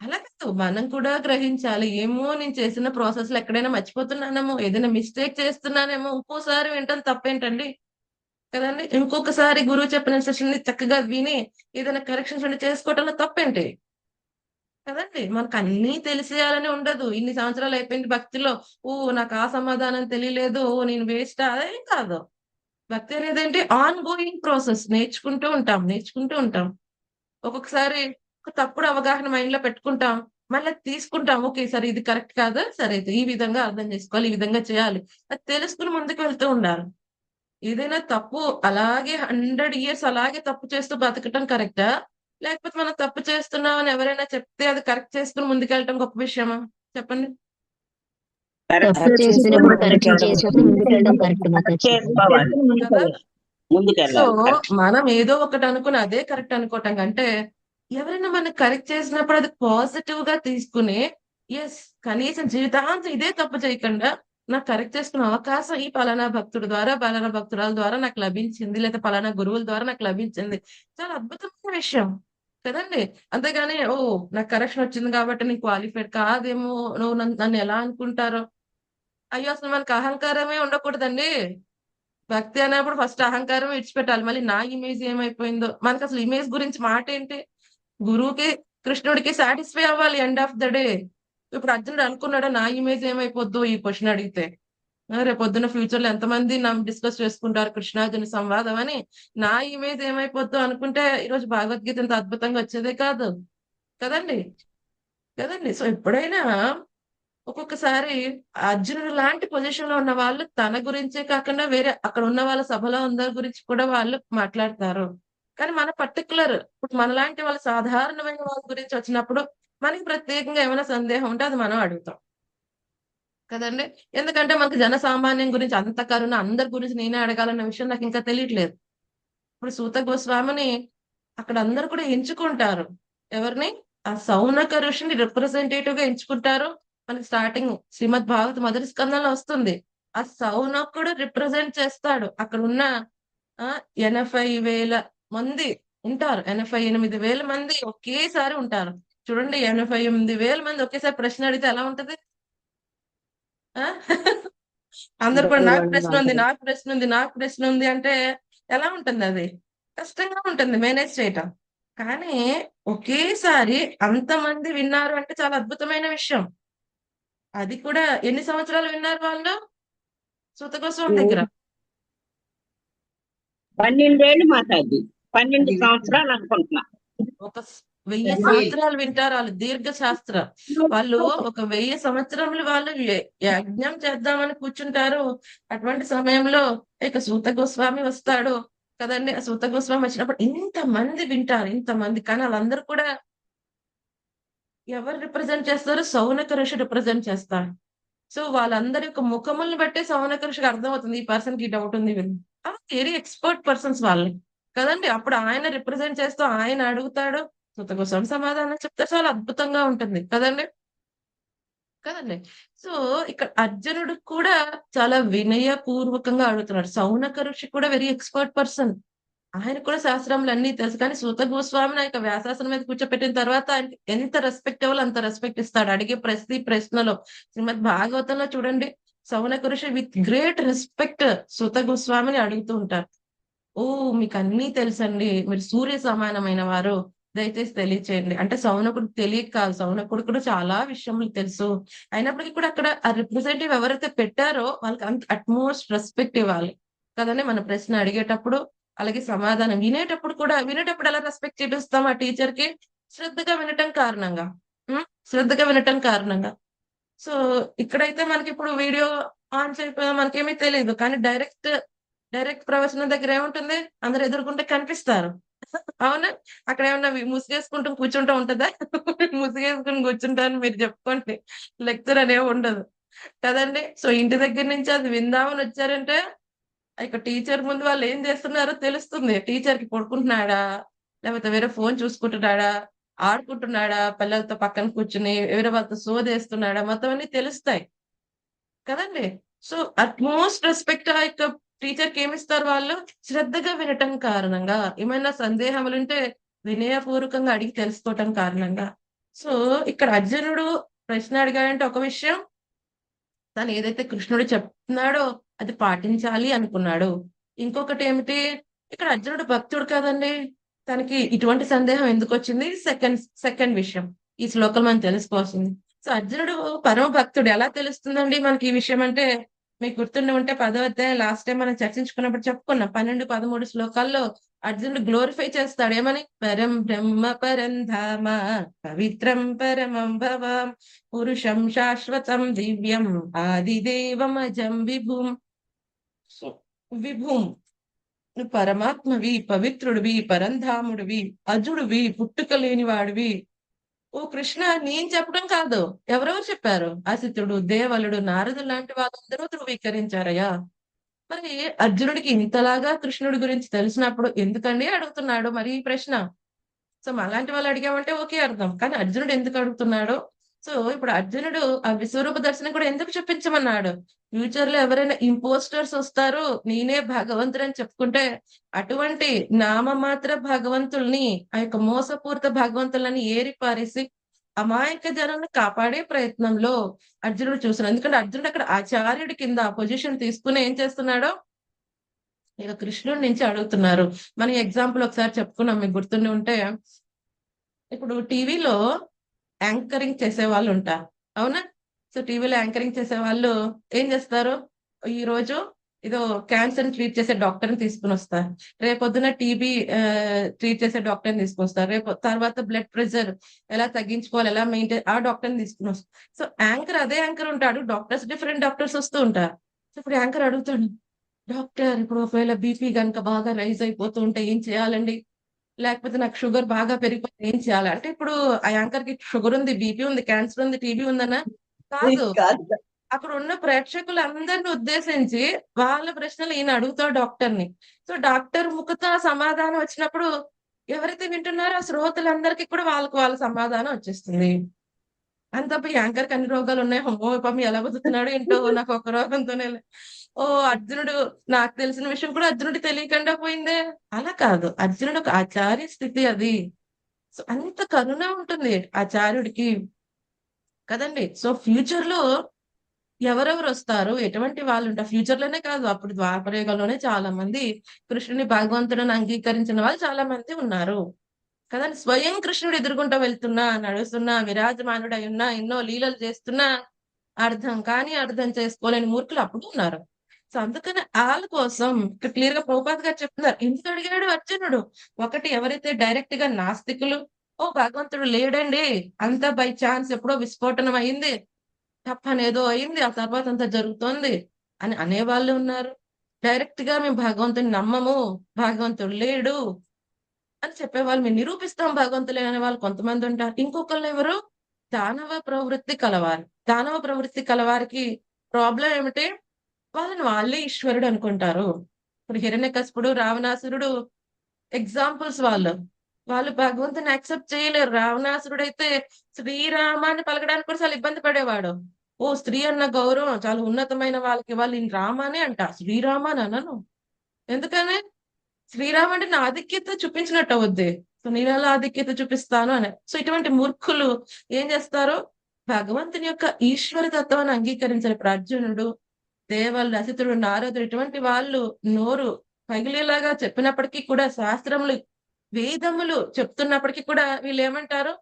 అలా కాదు, మనం కూడా గ్రహించాలి. ఏమో నేను చేసిన ప్రాసెస్ లో ఎక్కడైనా మర్చిపోతున్నానేమో, ఏదైనా మిస్టేక్ చేస్తున్నానేమో, ఇంకోసారి వింటాను, తప్పేంటండి కదండి. ఇంకొకసారి గురువు చెప్పిన ఇన్స్ట్రక్షన్ ని చక్కగా విని ఏదైనా కరెక్షన్స్ ఉంటే చేసుకోవటంలో తప్పేంటి కదండి. మనకు అన్ని తెలిసేయాలని ఉండదు. ఇన్ని సంవత్సరాలు అయిపోయింది భక్తిలో, నాకు ఆ సమాధానం తెలియలేదు, నేను వేస్ట్, అదేం కాదు. భక్తి అనేది ఏంటి, ఆన్ గోయింగ్ ప్రాసెస్, నేర్చుకుంటూ ఉంటాం. ఒక్కొక్కసారి ఒక తప్పుడు అవగాహన మైండ్ లో పెట్టుకుంటాం, మళ్ళీ తీసుకుంటాం, ఓకే సరే ఇది కరెక్ట్ కాదా, సరే అయితే ఈ విధంగా అర్థం చేసుకోవాలి, ఈ విధంగా చేయాలి, అది తెలుసుకుని ముందుకు వెళ్తూ ఉండాలి. ఏదైనా తప్పు అలాగే 100 years అలాగే తప్పు చేస్తూ బతకటం కరెక్టా, లేకపోతే మనం తప్పు చేస్తున్నాం అని ఎవరైనా చెప్తే అది కరెక్ట్ చేసుకుని ముందుకెళ్ళటం గొప్ప విషయమా? చెప్పండి. తప్పు చేసినప్పుడు కరెక్షన్ చేసుకుని ముందుకెళ్ళడం కరెక్ట్ మాతాజీ. చేసుకోవాలి, కదా? సో ముందుకెళ్ళాలి. కరెక్ట్. మనం ఏదో ఒకటి అనుకుని అదే కరెక్ట్ అనుకోవటం కంటే ఎవరైనా మనం కరెక్ట్ చేసినప్పుడు అది పాజిటివ్ గా తీసుకుని ఎస్ కనీసం జీవితాంతం ఇదే తప్పు చేయకుండా నాకు కరెక్ట్ చేసుకునే అవకాశం ఈ పలానా భక్తుడి ద్వారా పలానా భక్తురాల ద్వారా నాకు లభించింది, లేదా పలానా గురువుల ద్వారా నాకు లభించింది. చాలా అద్భుతమైన విషయం కదండి. అంతేగాని ఓ నాకు కరెక్షన్ వచ్చింది కాబట్టి నేను క్వాలిఫైడ్ కాదేమో, నువ్వు నన్ను ఎలా అనుకుంటారో. అయ్యో అసలు మనకు అహంకారమే ఉండకూడదండి. భక్తి అనేప్పుడు ఫస్ట్ అహంకారం విడిచిపెట్టాలి. మళ్ళీ నా ఇమేజ్ ఏమైపోయిందో, మనకు అసలు ఇమేజ్ గురించి మాట ఏంటి? గురువుకి కృష్ణుడికి సాటిస్ఫై అవ్వాలి ఎండ్ ఆఫ్ ద డే. ఇప్పుడు అర్జునుడు అనుకున్నాడా నా ఇమేజ్ ఏమైపోద్దు ఈ క్వశ్చన్ అడిగితే? రేపు పొద్దున్న ఫ్యూచర్ లో ఎంతమంది డిస్కస్ చేసుకుంటారు కృష్ణార్జున సంవాదం అని. నా ఇమేజ్ ఏమైపోద్దు అనుకుంటే ఈరోజు భగవద్గీత ఇంత అద్భుతంగా వచ్చేదే కాదు కదండి. కదండి. సో ఎప్పుడైనా ఒక్కొక్కసారి అర్జునుడు లాంటి పొజిషన్ లో ఉన్న వాళ్ళు తన గురించే కాకుండా వేరే అక్కడ ఉన్న వాళ్ళ సభలో అందరి గురించి కూడా వాళ్ళు మాట్లాడతారు. కానీ మన పర్టికులర్ ఇప్పుడు మనలాంటి వాళ్ళ సాధారణమైన వాళ్ళ గురించి వచ్చినప్పుడు మనకి ప్రత్యేకంగా ఏమైనా సందేహం ఉంటే అది మనం అడుగుతాం కదండి. ఎందుకంటే మనకు జన సామాన్యం గురించి అంత కరుణ అందరి గురించి నేనే అడగాలన్న విషయం నాకు ఇంకా తెలియట్లేదు. ఇప్పుడు సూత గోస్వామిని అక్కడ అందరూ కూడా ఎంచుకుంటారు. ఎవరిని? ఆ సౌనక ఋషిని రిప్రజెంటేటివ్ గా ఎంచుకుంటారు. మనకి స్టార్టింగ్ శ్రీమద్ భాగవత మొదటి స్కందంలో వస్తుంది. ఆ సౌనకుడు రిప్రజెంట్ చేస్తాడు. అక్కడ ఉన్న 80,000 మంది ఉంటారు. 88,000 మంది ఒకేసారి ఉంటారు. చూడండి 88,000 మంది ఒకేసారి ప్రశ్న అడిగితే ఎలా ఉంటది? ఆ అందరు కూడా నాకు ప్రశ్న ఉంది, నాకు ప్రశ్న ఉంది, నాకు ప్రశ్న ఉంది అంటే ఎలా ఉంటుంది? అది కష్టంగా ఉంటుంది మేనేజ్ చేయటం. కానీ ఒకేసారి అంతమంది విన్నారు అంటే చాలా అద్భుతమైన విషయం. అది కూడా ఎన్ని సంవత్సరాలు విన్నారు వాళ్ళు సూత గోస్వామి దగ్గర? 12 ఏళ్ళు మాతాజీ, 12 సంవత్సరాలు అనుకుంటున్నా. ఒక 1000 సంవత్సరాలు వింటారు వాళ్ళు. దీర్ఘ శాస్త్ర వాళ్ళు ఒక 1000 సంవత్సరములు వాళ్ళు యజ్ఞం చేద్దామని కూర్చుంటారు. అటువంటి సమయంలో ఇక సూత గోస్వామి వస్తాడు కదండి. ఆ సూత గోస్వామి వచ్చినప్పుడు ఇంతమంది వింటారు, ఇంతమంది. కానీ వాళ్ళందరూ కూడా ఎవరు రిప్రజెంట్ చేస్తారు? సౌనక ఋషి రిప్రజెంట్ చేస్తారు. సో వాళ్ళందరి యొక్క ముఖములను బట్టే సౌనక ఋషికి అర్థమవుతుంది ఈ పర్సన్ కి డౌట్ ఉంది వెరీ ఎక్స్పర్ట్ పర్సన్స్ వాళ్ళు కదండి. అప్పుడు ఆయన రిప్రజెంట్ చేస్తూ ఆయన అడుగుతాడు, సూత గోస్వామి సమాధానం చెప్తారు. చాలా అద్భుతంగా ఉంటుంది కదండి. కదండి. సో ఇక్కడ అర్జునుడు కూడా చాలా వినయపూర్వకంగా అడుగుతున్నాడు. సౌనక ఋషి కూడా వెరీ ఎక్స్పర్ట్ పర్సన్. ఆయన కూడా శాస్త్రములు అన్ని తెలుసు. కానీ సూత గోస్వామిని ఆయన వ్యాసాసనం మీద కూర్చోపెట్టిన తర్వాత ఆయనకి ఎంత రెస్పెక్ట్ ఇవ్వాలో అంత రెస్పెక్ట్ ఇస్తాడు. అడిగే ప్రతి ప్రశ్నలో శ్రీమద్ భాగవతంలో చూడండి, సౌనక ఋషి విత్ గ్రేట్ రెస్పెక్ట్ సూత గోస్వామిని అడుగుతూ ఉంటారు. ఓ మీకు అన్నీ తెలుసండి, మీరు సూర్య సమానమైన వారు, దయచేసి తెలియచేయండి. అంటే సౌనకుడు తెలియక కాదు, సౌనకుడు కూడా చాలా విషయములు తెలుసు. అయినప్పటికీ కూడా అక్కడ ఆ రిప్రజెంటేటివ్ ఎవరైతే పెట్టారో వాళ్ళకి అంత అట్మోస్ట్ రెస్పెక్ట్ ఇవ్వాలి కదండి. మన ప్రశ్న అడిగేటప్పుడు అలాగే సమాధానం వినేటప్పుడు ఎలా రెస్పెక్ట్ చూపిస్తాం ఆ టీచర్ కి? శ్రద్ధగా వినటం కారణంగా. శ్రద్ధగా వినటం కారణంగా. సో ఇక్కడైతే మనకి ఇప్పుడు వీడియో ఆన్ చేయకపోయినా మనకేమీ తెలియదు. కానీ డైరెక్ట్ ప్రవచనం దగ్గర ఏముంటుంది? అందరు ఎదుర్కొంటే కనిపిస్తారు. అవునా? అక్కడ ఏమన్నా ముసుగేసుకుంటూ కూర్చుంటూ ఉంటుందా? ముసుగేసుకుని కూర్చుంటారని మీరు చెప్పుకోండి. లెక్చర్ అనేవి ఉండదు కదండి. సో ఇంటి దగ్గర నుంచి అది విందామని వచ్చారంటే ఇక టీచర్ ముందు వాళ్ళు ఏం చేస్తున్నారో తెలుస్తుంది. టీచర్ కి పడుకుంటున్నాడా, లేకపోతే వేరే ఫోన్ చూసుకుంటున్నాడా, ఆడుకుంటున్నాడా, పిల్లలతో పక్కన కూర్చుని వేరే వాళ్ళతో సోదేస్తున్నాడా, మొత్తం అన్ని తెలుస్తాయి కదండి. సో అట్మోస్ట్ రెస్పెక్ట్ ఆ యొక్క టీచర్ కి ఏమిస్తారు వాళ్ళు? శ్రద్ధగా వినటం కారణంగా, ఏమైనా సందేహములు ఉంటే వినయపూర్వకంగా అడిగి తెలుసుకోవటం కారణంగా. సో ఇక్కడ అర్జునుడు ప్రశ్న అడిగాడంటే ఒక విషయం, తను ఏదైతే కృష్ణుడు చెప్తున్నాడో అది పాటించాలి అనుకున్నాడు. ఇంకొకటి ఏమిటి? ఇక్కడ అర్జునుడు భక్తుడు కదండి, తనకి ఇటువంటి సందేహం ఎందుకు వచ్చింది? సెకండ్ విషయం ఈ శ్లోకం మనం తెలుసుకోవాల్సింది. సో అర్జునుడు పరమ భక్తుడు ఎలా తెలుస్తుందండి మనకి ఈ విషయం అంటే? మీకు గుర్తుండి ఉంటే 10వ అధ్యాయం లాస్ట్ టైం మనం చర్చించుకున్నప్పుడు చెప్పుకున్నాం. 12, 13 శ్లోకాల్లో అర్జునుడు గ్లోరిఫై చేస్తాడు. ఏమని? పరం బ్రహ్మ పరం ధామ పవిత్రం పరమం భవం పురుషం శాశ్వతం దివ్యం ఆదిదేవం అజం విభూం. సో విభూం నువ్వు పరమాత్మవి, పవిత్రుడివి, పరంధాముడివి, అజుడివి, పుట్టుక లేనివాడివి. ఓ కృష్ణ, నేను చెప్పడం కాదు, ఎవరెవరు చెప్పారు? అసితుడు, దేవలుడు, నారదుడు లాంటి వాళ్ళందరూ ధృవీకరించారయ్యా. మరి అర్జునుడికి ఇంతలాగా కృష్ణుడి గురించి తెలిసినప్పుడు ఎందుకండి అడుగుతున్నాడు మరి ఈ ప్రశ్న? సో అలాంటి వాళ్ళు అడిగామంటే ఓకే అర్థం, కానీ అర్జునుడు ఎందుకు అడుగుతున్నాడు? సో ఇప్పుడు అర్జునుడు ఆ విశ్వరూప దర్శనం కూడా ఎందుకు చూపించమన్నాడు? ఫ్యూచర్ లో ఎవరైనా ఇంపోస్టర్స్ వస్తారు, నేనే భగవంతుడు అని చెప్పుకుంటే, అటువంటి నామమాత్ర భగవంతుల్ని, ఆ యొక్క మోసపూరిత భగవంతులని ఏరి పారేసి అమాయక జనాన్ని కాపాడే ప్రయత్నంలో అర్జునుడు చూస్తున్నాడు. ఎందుకంటే అర్జునుడు అక్కడ ఆచార్యుడి కింద ఆ పొజిషన్ తీసుకుని ఏం చేస్తున్నాడో ఇక కృష్ణుడి నుంచి అడుగుతున్నారు. మన ఎగ్జాంపుల్ ఒకసారి చెప్పుకున్నాం, మీకు గుర్తుండి ఉంటే, ఇప్పుడు టీవీలో యాంకరింగ్ చేసే వాళ్ళు ఉంటారు, అవునా? సో టీవీలో యాంకరింగ్ చేసే వాళ్ళు ఏం చేస్తారు? ఈ రోజు ఏదో క్యాన్సర్ ట్రీట్ చేసే డాక్టర్ ని తీసుకుని వస్తారు, రేపొద్దున టీబీ ట్రీట్ చేసే డాక్టర్ ని తీసుకుని వస్తారు, రేపు తర్వాత బ్లడ్ ప్రెషర్ ఎలా తగ్గించుకోవాలి, ఎలా మెయింటైన్, ఆ డాక్టర్ ని తీసుకుని వస్తారు. సో యాంకర్ అదే యాంకర్ ఉంటాడు, డాక్టర్స్ డిఫరెంట్ డాక్టర్స్ వస్తూ ఉంటారు. సో ఇప్పుడు యాంకర్ అడుగుతాడు, డాక్టర్ ఇప్పుడు ఒకవేళ బీపీ కనుక బాగా రైజ్ అయిపోతూ ఉంటే ఏం చేయాలండి? లేకపోతే నాకు షుగర్ బాగా పెరిగిపోతే ఏం చేయాలి? అంటే ఇప్పుడు ఆ యాంకర్ కి షుగర్ ఉంది, బీపీ ఉంది, క్యాన్సర్ ఉంది, టీబీ ఉందనా? కాదు. కాదు. అక్కడ ఉన్న ప్రేక్షకులందరిని ఉద్దేశించి వాళ్ళ ప్రశ్నలు ఈయన అడుగుతాడు డాక్టర్ ని. సో డాక్టర్ ముఖత సమాధానం వచ్చినప్పుడు ఎవరైతే వింటున్నారో ఆ శ్రోతలందరికీ కూడా వాళ్ళ సమాధానం వచ్చేస్తుంది. అంతప్ప యాంకర్ కి అన్ని రోగాలు ఉన్నాయి, హోమో పాపం ఎలా బతుకుతున్నాడు ఏంటో, నాకు ఒక రోగంతోనే ఓ అర్జునుడు, నాకు తెలిసిన విషయం కూడా అర్జునుడి తెలియకుండా పోయిందే. అలా కాదు, అర్జునుడు ఒక ఆచార్య స్థితి అది. సో అంత కరుణ ఉంటుంది ఆచార్యుడికి కదండి. సో ఫ్యూచర్ లో ఎవరెవరు వస్తారు, ఎటువంటి వాళ్ళు ఉంటారు? ఫ్యూచర్ లోనే కాదు, అప్పుడు ద్వాపరయుగంలోనే చాలా మంది కృష్ణుని భగవంతుడిని అంగీకరించిన వాళ్ళు చాలా మంది ఉన్నారు కదండి. స్వయం కృష్ణుడు ఎదుర్కొంటూ వెళ్తున్నా, నడుస్తున్నా, విరాజమానుడై ఉన్నా, ఎన్నో లీలలు చేస్తున్నా అర్థం చేసుకోలేని మూర్ఖులు అప్పుడు ఉన్నారు. సో అందుకని వాళ్ళ కోసం ఇక్కడ క్లియర్ గా ప్రభుపాద్ గారు చెప్తున్నారు, ఎందుకు అడిగాడు అర్జునుడు? ఒకటి, ఎవరైతే డైరెక్ట్ గా నాస్తికులు, ఓ భగవంతుడు లేడండి, అంతా బై ఛాన్స్ ఎప్పుడో విస్ఫోటనం అయింది, తప్పనేదో అయింది, ఆ తర్వాత అంతా జరుగుతోంది అని అనేవాళ్ళు ఉన్నారు. డైరెక్ట్ గా మేము భగవంతుని నమ్మము, భగవంతుడు లేడు అని చెప్పేవాళ్ళు, మేము నిరూపిస్తాం భగవంతులే అనే వాళ్ళు కొంతమంది ఉంటారు. ఇంకొకళ్ళు ఎవరు? దానవ ప్రవృత్తి కలవారు. దానవ ప్రవృత్తి కలవారికి ప్రాబ్లం ఏమిటి? వాళ్ళని వాళ్ళే ఈశ్వరుడు అనుకుంటారు. ఇప్పుడు హిరణ్యకశిపుడు, రావణాసురుడు ఎగ్జాంపుల్స్. వాళ్ళు భగవంతుని యాక్సెప్ట్ చేయలేరు. రావణాసురుడు అయితే శ్రీరామాన్ని పలకడానికి కూడా చాలా ఇబ్బంది పడేవాడు. ఓ స్త్రీ అన్న గౌరవం చాలా ఉన్నతమైన వాళ్ళకి, వాళ్ళు ఈయన రామానే అంట, శ్రీరామ అని అనను. ఎందుకని? శ్రీరామ అంటే నా ఆధిక్యత చూపించినట్టు అవుద్ది. సో నేను ఎలా ఆధిక్యత చూపిస్తాను అని. సో ఇటువంటి మూర్ఖులు ఏం చేస్తారు? భగవంతుని యొక్క ఈశ్వర తత్వాన్ని అంగీకరించారు. ఇప్పుడు అర్జునుడు, దేవలు, అసితుడు, నారదుడు ఇటువంటి వాళ్ళు నోరు పగిలేలాగా చెప్పినప్పటికీ కూడా, శాస్త్రములు వేదములు చెప్తున్నప్పటికీ కూడా వీళ్ళు ఏమంటారు?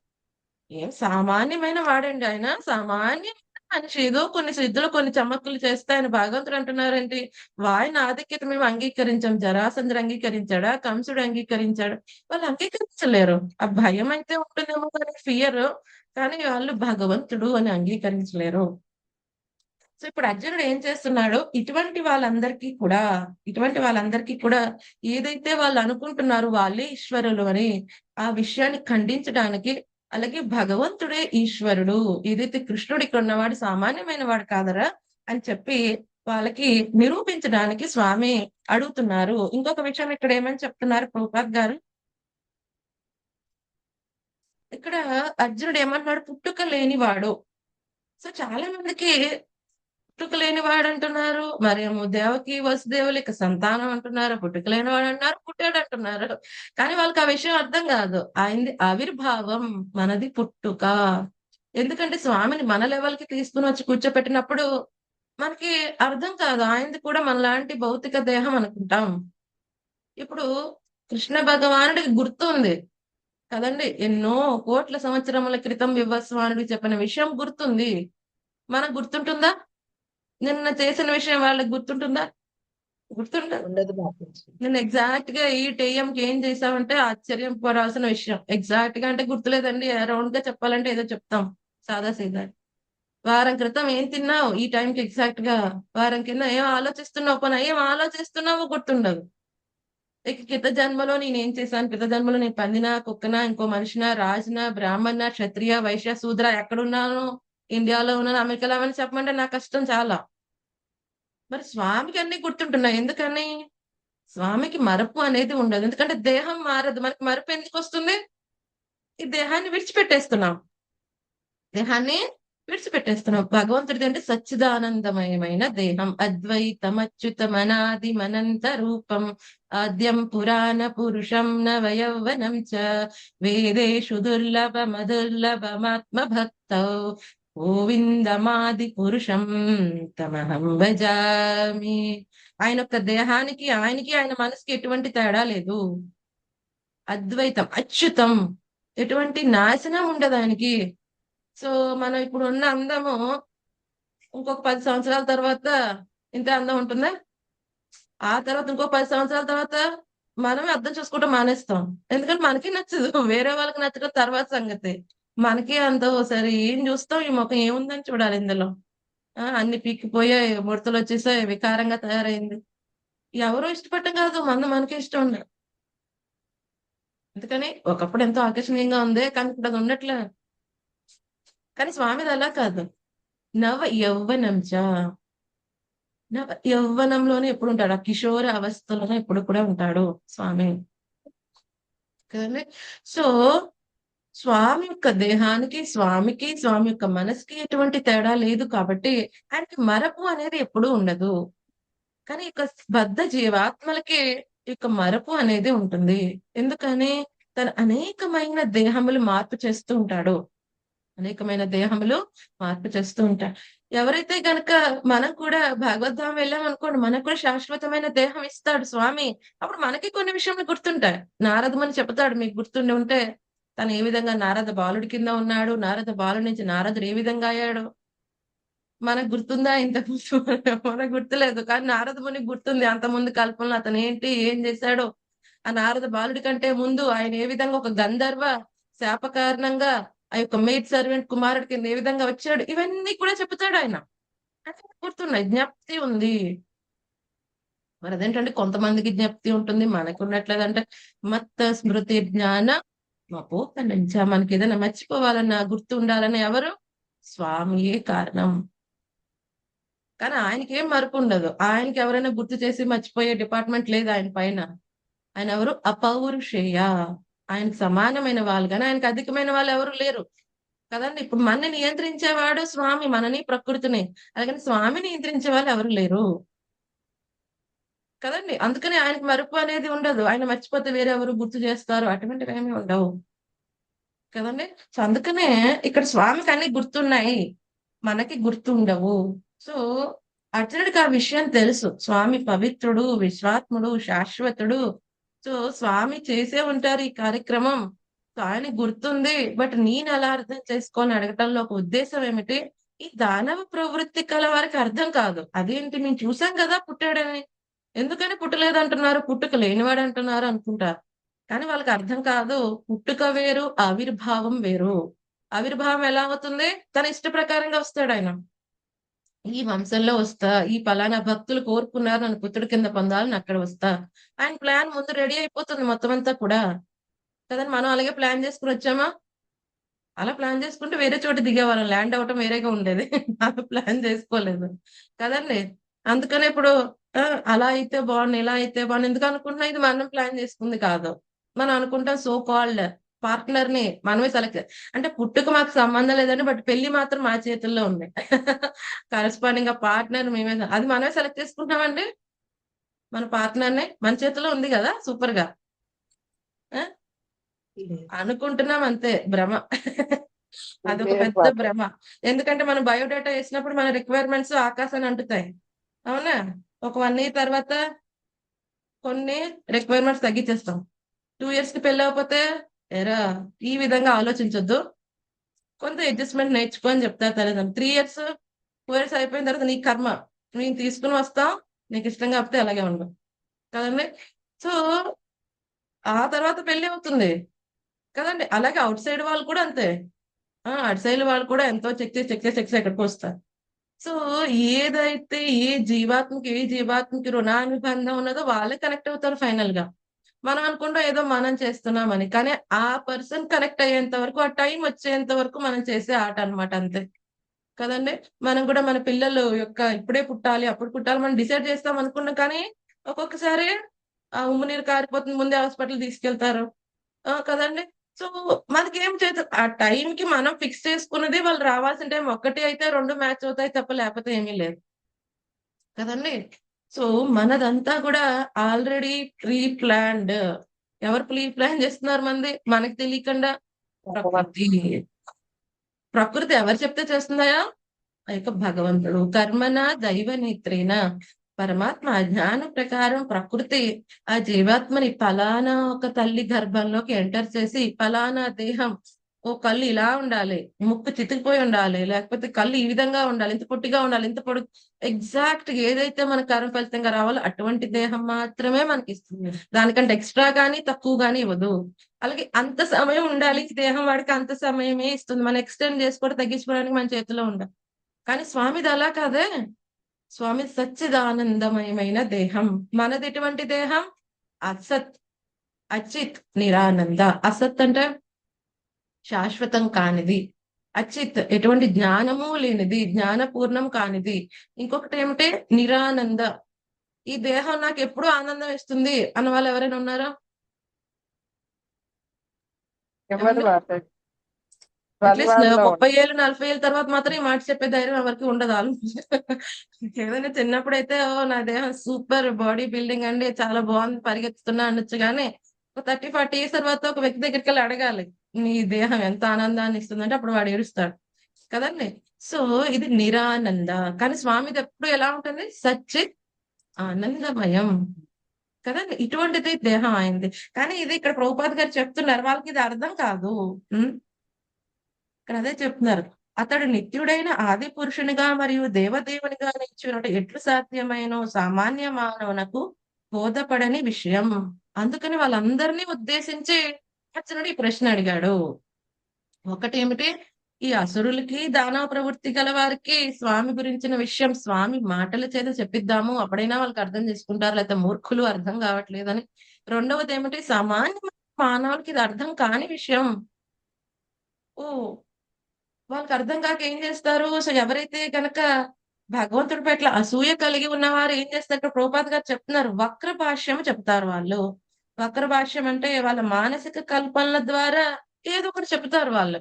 ఏం సామాన్యమైన వాడండి ఆయన, సామాన్య మనిషి, ఏదో కొన్ని సిద్ధులు కొన్ని చమక్కులు చేస్తే ఆయన భగవంతుడు అంటున్నారేంటి? వాయన ఆధిక్యత మేము అంగీకరించాం. జరాసంధుడు అంగీకరించాడా? కంసుడు అంగీకరించాడు? వాళ్ళు అంగీకరించలేరు. ఆ భయం అయితే ఉంటుందేమో కానీ, ఫియర్, కానీ వాళ్ళు భగవంతుడు అని అంగీకరించలేరు. సో ఇప్పుడు అర్జునుడు ఏం చేస్తున్నాడు? ఇటువంటి వాళ్ళందరికీ కూడా ఏదైతే వాళ్ళు అనుకుంటున్నారో వాళ్ళే ఈశ్వరులు అని ఆ విషయాన్ని ఖండించడానికి, అలాగే భగవంతుడే ఈశ్వరుడు, ఏదైతే కృష్ణుడు ఇక్కడ ఉన్నవాడు సామాన్యమైన వాడు కాదరా అని చెప్పి వాళ్ళకి నిరూపించడానికి స్వామి అడుగుతున్నారు. ఇంకొక విషయం ఇక్కడ ఏమని చెప్తున్నారు ప్రభుపాద్ గారు? ఇక్కడ అర్జునుడు ఏమంటున్నాడు? పుట్టుక లేనివాడు. సో చాలా మందికి పుట్టుక లేనివాడు అంటున్నారు, మరేమో దేవకి వసుదేవులకి సంతానం అంటున్నారు, పుట్టుక లేనివాడు అంటున్నారు, పుట్టాడు అంటున్నారు. కానీ వాళ్ళకి ఆ విషయం అర్థం కాదు. ఆయనది ఆవిర్భావం, మనది పుట్టుక. ఎందుకంటే స్వామిని మన లెవెల్ కి తీసుకుని వచ్చి కూర్చోపెట్టినప్పుడు మనకి అర్థం కాదు. ఆయనది కూడా మనలాంటి భౌతిక దేహం అనుకుంటాం. ఇప్పుడు కృష్ణ భగవానుడికి గుర్తుంది కదండి, ఎన్నో కోట్ల సంవత్సరముల క్రితం వివస్వానుడికి చెప్పిన విషయం గుర్తుంది. మనకు గుర్తుంటుందా? నిన్న చేసిన విషయం వాళ్ళకి గుర్తుంటుందా? గుర్తుండదు. ఉండదు బాబు. నేను ఎగ్జాక్ట్ గా ఈ టైంకి ఏం చేసామంటే ఆశ్చర్యం పడాల్సిన విషయం. ఎగ్జాక్ట్ గా అంటే గుర్తులేదండి, రౌండ్ గా చెప్పాలంటే ఏదో చెప్తాం సాదా సీదా. వారం క్రితం ఏం తిన్నావు ఈ టైంకి ఎగ్జాక్ట్ గా, వారం కింద ఏం ఆలోచిస్తున్నావు, పని ఏం ఆలోచిస్తున్నావో గుర్తుండదు. ఇక కిత జన్మలో నేనేం చేశాను, కిత జన్మలో నేను పందినా, కుక్కనా, ఇంకో మనిషినా, రాజునా, బ్రాహ్మణ, క్షత్రియ, వైశ్య, శూద్ర, ఎక్కడున్నాను, ఇండియాలో ఉన్నాను, అమెరికాలో అని చెప్పమంటే నాకు కష్టం చాలా. మరి స్వామికి అన్ని గుర్తుంటున్నాయి. ఎందుకని? స్వామికి మరపు అనేది ఉండదు. ఎందుకంటే దేహం మారదు. మనకి మరపు ఎందుకు వస్తుంది? ఈ దేహాన్ని విడిచిపెట్టేస్తున్నాం. దేహాన్ని విడిచిపెట్టేస్తున్నాం. భగవంతుడిది అంటే సచ్చిదానందమయమైన దేహం, అద్వైతం అచ్యుతం అనాది మనంత రూపం, ఆద్యం పురాణ పురుషం నవయౌవనం చ, వేదేషు దుర్లభమదుర్లభమాత్మ భక్తౌ, గోవిందమాది పురుషం తమహం భజామి. ఆయన యొక్క దేహానికి ఆయనకి ఆయన మనసుకి ఎటువంటి తేడా లేదు. అద్వైతం, అచ్యుతం, ఎటువంటి నాశనం ఉండదు ఆయనకి. సో మనం ఇప్పుడు ఉన్న అందము ఇంకొక 10 సంవత్సరాల తర్వాత ఇంత అందం ఉంటుందా? ఆ తర్వాత ఇంకో 10 సంవత్సరాల తర్వాత మనమే అర్థం చేసుకోవడం మానేస్తాం. ఎందుకంటే మనకి నచ్చదు, వేరే వాళ్ళకి నచ్చడం తర్వాత సంగతి. మనకి అంత సరే ఏం చూస్తాం, ఈ ముఖం ఏముందని చూడాలి ఇందులో. అన్ని పీకిపోయాయి, ముడతలు వచ్చేసాయి, వికారంగా తయారైంది. ఎవరో ఇష్టపడటం కాదు, మనకే ఇష్టం ఉండదు. అందుకని ఒకప్పుడు ఎంతో ఆకర్షణీయంగా ఉంది, కానీ ఇప్పుడు అది ఉండట్లే. కానీ స్వామిది అలా కాదు. నవ యౌవనం చ, నవ యౌవనంలోనే ఎప్పుడు ఉంటాడు, ఆ కిషోర అవస్థలోనే ఎప్పుడు కూడా ఉంటాడు స్వామి కదండి. సో స్వామి యొక్క దేహానికి, స్వామికి, స్వామి యొక్క మనసుకి ఎటువంటి తేడా లేదు కాబట్టి ఆయనకి మరపు అనేది ఎప్పుడూ ఉండదు. కానీ ఇక బద్ధ జీవాత్మలకి ఈ యొక్క మరపు అనేది ఉంటుంది. ఎందుకని? తన అనేకమైన దేహములు మార్పు చేస్తూ ఉంటాడు. అనేకమైన దేహములు మార్పు చేస్తూ ఉంటాడు. ఎవరైతే గనక మనం కూడా భగవద్ధామం వెళ్ళాం అనుకోండి, మనకు కూడా శాశ్వతమైన దేహం ఇస్తాడు స్వామి. అప్పుడు మనకి కొన్ని విషయాలు గుర్తుంటాయి. నారదమని చెప్తాడు, మీకు గుర్తుండి ఉంటే, తను ఏ విధంగా నారద బాలుడి కింద ఉన్నాడు, నారద బాలుడి నుంచి నారదుడు ఏ విధంగా అయ్యాడు మనకు గుర్తుందా? ఇంతకు మనకు గుర్తులేదు, కానీ నారద మునికి గుర్తుంది. అంత ముందు కల్పంలో అతను ఏంటి, ఏం చేశాడో. ఆ నారద బాలుడి కంటే ముందు ఆయన ఏ విధంగా ఒక గంధర్వ శాప కారణంగా ఆ యొక్క మెయిడ్ సర్వెంట్ కుమారుడి కింద ఏ విధంగా వచ్చాడు, ఇవన్నీ కూడా చెప్తాడు ఆయన. అంటే గుర్తున్నాయి, జ్ఞప్తి ఉంది. మరి అదేంటంటే కొంతమందికి జ్ఞప్తి ఉంటుంది, మనకు ఉన్నట్లేదంటే మత్త స్మృతి జ్ఞాన మపోకలించ. మనకి ఏదైనా మర్చిపోవాలన్నా గుర్తు ఉండాలని ఎవరు? స్వామియే కారణం. కానీ ఆయనకి ఏం మరపు ఉండదు. ఆయనకి ఎవరైనా గుర్తు చేసి మర్చిపోయే డిపార్ట్మెంట్ లేదు ఆయన పైన. ఆయన ఎవరు? అపౌరుషేయ. ఆయనకు సమానమైన వాళ్ళు కానీ ఆయనకు అధికమైన వాళ్ళు ఎవరు లేరు కదండి. ఇప్పుడు మనని నియంత్రించేవాడు స్వామి, మనని ప్రకృతిని. అలాగని స్వామిని నియంత్రించే వాళ్ళు ఎవరు లేరు కదండి. అందుకని ఆయనకు మరుపు అనేది ఉండదు. ఆయన మర్చిపోతే వేరెవరు గుర్తు చేస్తారు, అటువంటివి ఏమీ ఉండవు కదండి. సో అందుకనే ఇక్కడ స్వామికి అన్ని గుర్తున్నాయి, మనకి గుర్తుండవు. సో అర్జునుడికి ఆ విషయం తెలుసు. స్వామి పవిత్రుడు, విశ్వాత్ముడు, శాశ్వతుడు. సో స్వామి చేసే ఉంటారు ఈ కార్యక్రమం. సో ఆయన గుర్తుంది, బట్ నేను ఎలా అర్థం చేసుకోని అడగటంలో ఒక ఉద్దేశం ఏమిటి, ఈ దానవ ప్రవృత్తి కల వారికి అర్థం కాదు. అదేంటి, మేము చూసాం కదా పుట్టాడని, ఎందుకని పుట్టలేదు అంటున్నారు, పుట్టుక లేనివాడు అంటున్నారు అనుకుంటారు. కానీ వాళ్ళకి అర్థం కాదు, పుట్టుక వేరు, ఆవిర్భావం వేరు. ఆవిర్భావం ఎలా అవుతుంది? తన ఇష్ట ప్రకారంగా వస్తాడు ఆయన. ఈ వంశంలో వస్తా, ఈ పలానా భక్తులు కోరుకున్నారు నన్ను పుత్రుడి కింద పొందాలని అక్కడ వస్తా. ఆయన ప్లాన్ ముందు రెడీ అయిపోతుంది మొత్తం అంతా కూడా కదండి. మనం అలాగే ప్లాన్ చేసుకుని వచ్చామా? అలా ప్లాన్ చేసుకుంటే వేరే చోట దిగేవాళ్ళం, ల్యాండ్ అవటం వేరేగా ఉండేది. అలా ప్లాన్ చేసుకోలేదు కదండి. అందుకనే ఇప్పుడు అలా అయితే బాగుంది, ఇలా అయితే బాగుంది ఎందుకు అనుకుంటున్నా, ఇది మనం ప్లాన్ చేసుకుంది కాదు. మనం అనుకుంటాం సో కాల్డ్ పార్ట్నర్ ని మనమే సెలెక్ట్, అంటే పుట్టుక మాకు సంబంధం లేదండి, బట్ పెళ్లి మాత్రం మా చేతుల్లో ఉంది. కరెస్పాండింగ్ గా పార్ట్నర్ మేమే, అది మనమే సెలెక్ట్ చేసుకుంటామండి. మన పార్ట్నర్ ని మన చేతిలో ఉంది కదా, సూపర్ గా అనుకుంటున్నాం, అంతే భ్రమ. అదొక పెద్ద భ్రమ. ఎందుకంటే మనం బయోడేటా వేసినప్పుడు మన రిక్వైర్మెంట్స్ ఆకాశాన్ని అంటుతాయి, అవునా? ఒక 1 year తర్వాత కొన్ని రిక్వైర్మెంట్స్ తగ్గించేస్తాం. 2 years కి పెళ్ళి అయిపోతే ఎరా ఈ విధంగా ఆలోచించొద్దు, కొంత అడ్జస్ట్మెంట్ నేర్చుకో అని చెప్తారు తల్లిదండ్రులు. 3 years 4 years అయిపోయిన తర్వాత నీ కర్మ, మేము తీసుకుని వస్తాం, నీకు ఇష్టంగా కాకపోతే అలాగే ఉండవు కదండి. సో ఆ తర్వాత పెళ్లి అవుతుంది కదండి. అలాగే అవుట్ సైడ్ వాళ్ళు కూడా అంతే, అటు సైడ్ వాళ్ళు కూడా ఎంతో చెక్ చేసి ఎక్కడికి వస్తారు. సో ఏదైతే ఏ జీవాత్మకి రుణానుబంధం ఉన్నదో వాళ్ళే కనెక్ట్ అవుతారు ఫైనల్ గా. మనం అనుకుంటాం ఏదో మనం చేస్తున్నామని, కానీ ఆ పర్సన్ కనెక్ట్ అయ్యేంత వరకు, ఆ టైం వచ్చేంత వరకు మనం చేసే ఆట అన్నమాట, అంతే కదండి. మనం కూడా మన పిల్లలు యొక్క ఇప్పుడే పుట్టాలి, అప్పుడు పుట్టాలి మనం డిసైడ్ చేస్తాం అనుకున్నాం, కానీ ఒక్కొక్కసారి ఆ ఉమ్ము నీరు కారిపోతుంది, ముందే హాస్పిటల్ తీసుకెళ్తారు కదండి. సో మనకేం చేత ఆ టైం కి మనం ఫిక్స్ చేసుకున్నది, వాళ్ళు రావాల్సిన టైం 1 అయితే 2 మ్యాచ్ అవుతాయి తప్ప, లేకపోతే ఏమీ లేదు కదండి. సో మనదంతా కూడా ఆల్రెడీ ప్రీ ప్లాన్డ్. ఎవరు ప్రీ ప్లాన్ చేస్తున్నారు మనది? మనకి తెలియకుండా ప్రకృతి. ప్రకృతి ఎవరు చెప్తే చేస్తుందా? ఆ యొక్క భగవంతుడు. కర్మన దైవ నేత్రేన, పరమాత్మ జ్ఞానం ప్రకారం ప్రకృతి ఆ జీవాత్మని ఫలానా ఒక తల్లి గర్భంలోకి ఎంటర్ చేసి, ఫలానా దేహం, ఓ కళ్ళు ఇలా ఉండాలి, ముక్కు చితికిపోయి ఉండాలి, లేకపోతే కళ్ళు ఈ విధంగా ఉండాలి, ఇంత పొట్టిగా ఉండాలి, ఇంత పొడుగు, ఎగ్జాక్ట్ ఏదైతే మన కర్మ ఫలితంగా రావాలో అటువంటి దేహం మాత్రమే మనకి ఇస్తుంది. దానికంటే ఎక్స్ట్రా గానీ తక్కువ గానీ ఇవ్వదు. అలాగే అంత సమయం ఉండాలి ఈ దేహం, వాడికి అంత సమయమే ఇస్తుంది. మనం ఎక్స్టెండ్ చేసుకోవడం తగ్గించుకోవడానికి మన చేతిలో ఉండదు. కానీ స్వామిది అలా కాదే. స్వామి సచ్చిదానందమయమైన దేహం. మనది ఎటువంటి దేహం? అసత్, అచిత్, నిరానంద. అసత్ అంటే శాశ్వతం కానిది, అచిత్ ఎటువంటి జ్ఞానము లేనిది, జ్ఞానపూర్ణం కానిది. ఇంకొకటి ఏమిటి? నిరానంద. ఈ దేహం నాకు ఎప్పుడూ ఆనందం ఇస్తుంది అన్న వాళ్ళు ఎవరైనా ఉన్నారా? ఎవరు మాట్లాడు అట్లీస్ట్ బంగారులో 30 ఏళ్ళు 40 ఏళ్ళ తర్వాత మాత్రం ఈ మాట చెప్పే ధైర్యం ఎవరికి ఉండదు. ఏదైనా చిన్నప్పుడైతే ఓ నా దేహం సూపర్ బాడీ బిల్డింగ్ అండి, చాలా బాగుంది, పరిగెత్తుతున్నా అనొచ్చు. కానీ ఒక 30-40 ఇయర్స్ తర్వాత ఒక వ్యక్తి దగ్గరికి వెళ్ళి అడగాలి, నీ దేహం ఎంత ఆనందాన్ని ఇస్తుందంటే అప్పుడు వాడు ఏడుస్తాడు కదండి. సో ఇది నిరానంద. కానీ స్వామిది ఎప్పుడు ఎలా ఉంటుంది? సచ్చిత్ ఆనందమయం కదండి. ఇటువంటిది దేహం అయింది. కానీ ఇది ఇక్కడ ప్రభుపాద్ గారు చెప్తున్నారు, వాళ్ళకి ఇది అర్థం కాదు. ఇక్కడ అదే చెప్తున్నారు. అతడు నిత్యుడైన ఆది పురుషునిగా మరియు దేవదేవునిగా నిలిచినట్టు ఎట్లు సాధ్యమైనో సామాన్య మానవునకు బోధపడని విషయం. అందుకని వాళ్ళందరినీ ఉద్దేశించి అర్జునుడు ఈ ప్రశ్న అడిగాడు. ఒకటేమిటి? ఈ అసురులకి దానవ ప్రవృత్తి గల వారికి స్వామి గురించిన విషయం స్వామి మాటల చేత చెప్పిద్దాము, అప్పుడైనా వాళ్ళకి అర్థం చేసుకుంటారు, లేకపోతే మూర్ఖులు అర్థం కావట్లేదని. రెండవది ఏమిటి? సామాన్య మానవులకి ఇది అర్థం కాని విషయం. ఓ వాళ్ళకి అర్థం కాక ఏం చేస్తారు? సో ఎవరైతే గనక భగవంతుడి పట్ల అసూయ కలిగి ఉన్నవారు ఏం చేస్తారు? ఇక్కడ ప్రభుపాద్ గారు చెప్తున్నారు, వక్ర భాష్యం చెప్తారు వాళ్ళు. వక్ర భాష్యం అంటే వాళ్ళ మానసిక కల్పనల ద్వారా ఏదో ఒకటి చెప్తారు వాళ్ళు.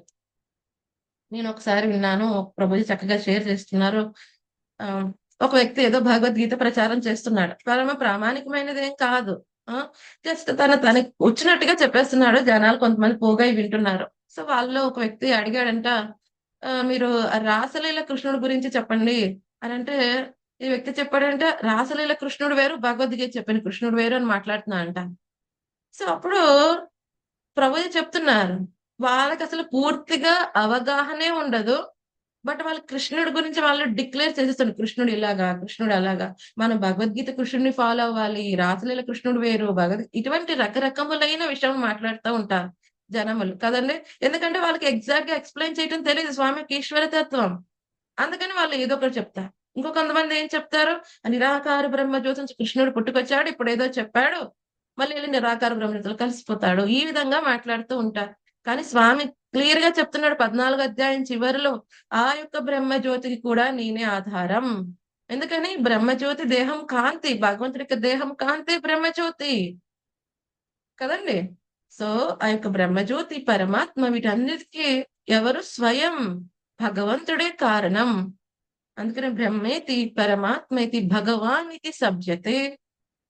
నేను ఒకసారి విన్నాను, ప్రభుజీ చక్కగా షేర్ చేస్తున్నారు. ఆ ఒక వ్యక్తి ఏదో భగవద్గీత ప్రచారం చేస్తున్నాడు, పరమ ప్రామాణికమైనది ఏం కాదు. జస్ట్ తనకి వచ్చినట్టుగా చెప్పేస్తున్నాడు, జనాలు కొంతమంది పోగా వింటున్నారు. సో వాళ్ళు ఒక వ్యక్తి అడిగాడంట, మీరు రాసలీల కృష్ణుడి గురించి చెప్పండి అని అంటే, ఈ వ్యక్తి చెప్పాడంటే రాసలీల కృష్ణుడు వేరు, భగవద్గీత చెప్పిన కృష్ణుడు వేరు అని మాట్లాడుతున్నా అంట. సో అప్పుడు ప్రభుజీ చెప్తున్నారు, వాళ్ళకి అసలు పూర్తిగా అవగాహనే ఉండదు. బట్ వాళ్ళు కృష్ణుడి గురించి వాళ్ళు డిక్లేర్ చేసేస్తారు, కృష్ణుడు ఇలాగా, కృష్ణుడు అలాగా, మనం భగవద్గీత కృష్ణుడిని ఫాలో అవ్వాలి, రాసలీల కృష్ణుడు వేరు, ఇటువంటి రకరకములైన విషయం మాట్లాడుతూ ఉంటారు జనములు కదండి. ఎందుకంటే వాళ్ళకి ఎగ్జాక్ట్ గా ఎక్స్ప్లెయిన్ చేయడం తెలియదు స్వామికి ఈశ్వర తత్వం. అందుకని వాళ్ళు ఏదో ఒకటి చెప్తారు. కొంతమంది ఏం చెప్తారు? నిరాకార బ్రహ్మజ్యోతి నుంచి కృష్ణుడు పుట్టుకొచ్చాడు, ఇప్పుడు ఏదో చెప్పాడు, మళ్ళీ వెళ్ళి నిరాకార బ్రహ్మజ్యోతిలో కలిసిపోతాడు, ఈ విధంగా మాట్లాడుతూ ఉంటారు. కానీ స్వామి క్లియర్ గా చెప్తున్నాడు 14వ అధ్యాయం చివరిలో, ఆ యొక్క బ్రహ్మజ్యోతికి కూడా నేనే ఆధారం. ఎందుకని? బ్రహ్మజ్యోతి దేహం కాంతి, భగవంతుడి యొక్క దేహం కాంతి బ్రహ్మజ్యోతి కదండి. సో ఆ యొక్క బ్రహ్మజ్యోతి పరమాత్మ వీటన్నిటికీ ఎవరు? స్వయం భగవంతుడే కారణం. అందుకని బ్రహ్మేతి పరమాత్మేతి భగవాన్ ఇది సభ్యతే.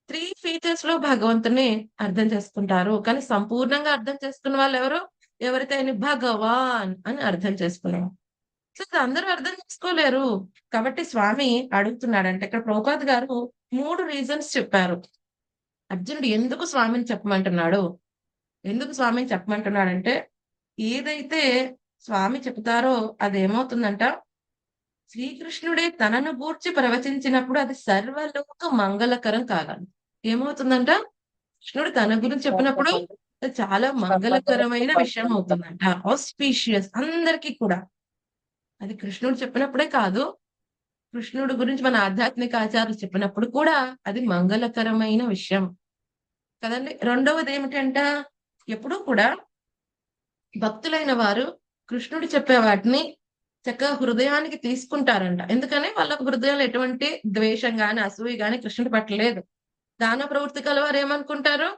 3 ఫీచర్స్ లో భగవంతుని అర్థం చేసుకుంటారు. కానీ సంపూర్ణంగా అర్థం చేసుకున్న వాళ్ళు ఎవరు? ఎవరైతే ఆయన భగవాన్ అని అర్థం చేసుకున్నారు. సో అందరూ అర్థం చేసుకోలేరు. కాబట్టి స్వామి అడుగుతున్నాడంటే, ఇక్కడ ప్రభుపాద్ గారు 3 రీజన్స్ చెప్పారు. అర్జునుడు ఎందుకు స్వామిని చెప్పమంటున్నాడు, ఎందుకు స్వామిని చెప్పమంటున్నాడంటే, ఏదైతే స్వామి చెప్తారో అదేమవుతుందంట, శ్రీకృష్ణుడే తనను గూర్చి ప్రవచించినప్పుడు అది సర్వలోక మంగళకరం కావాలి. ఏమవుతుందంట? కృష్ణుడు తన గురించి చెప్పినప్పుడు అది చాలా మంగళకరమైన విషయం అవుతుందంట, ఆస్పీషియస్ అందరికీ కూడా. అది కృష్ణుడు చెప్పినప్పుడే కాదు, కృష్ణుడి గురించి మన ఆధ్యాత్మిక ఆచారాలు చెప్పినప్పుడు కూడా అది మంగళకరమైన విషయం. కదండి. రెండవది ఏమిటంట, ఎప్పుడూ కూడా భక్తులైన వారు కృష్ణుడు చెప్పే వాటిని చక్కగా హృదయానికి తీసుకుంటారంట. ఎందుకని వాళ్ళ హృదయంలో ఎటువంటి ద్వేషం గాని, అసూయ గాని కృష్ణుడి పట్ల లేదు. దాన ప్రవృత్తి కలవారు ఏమనుకుంటారు,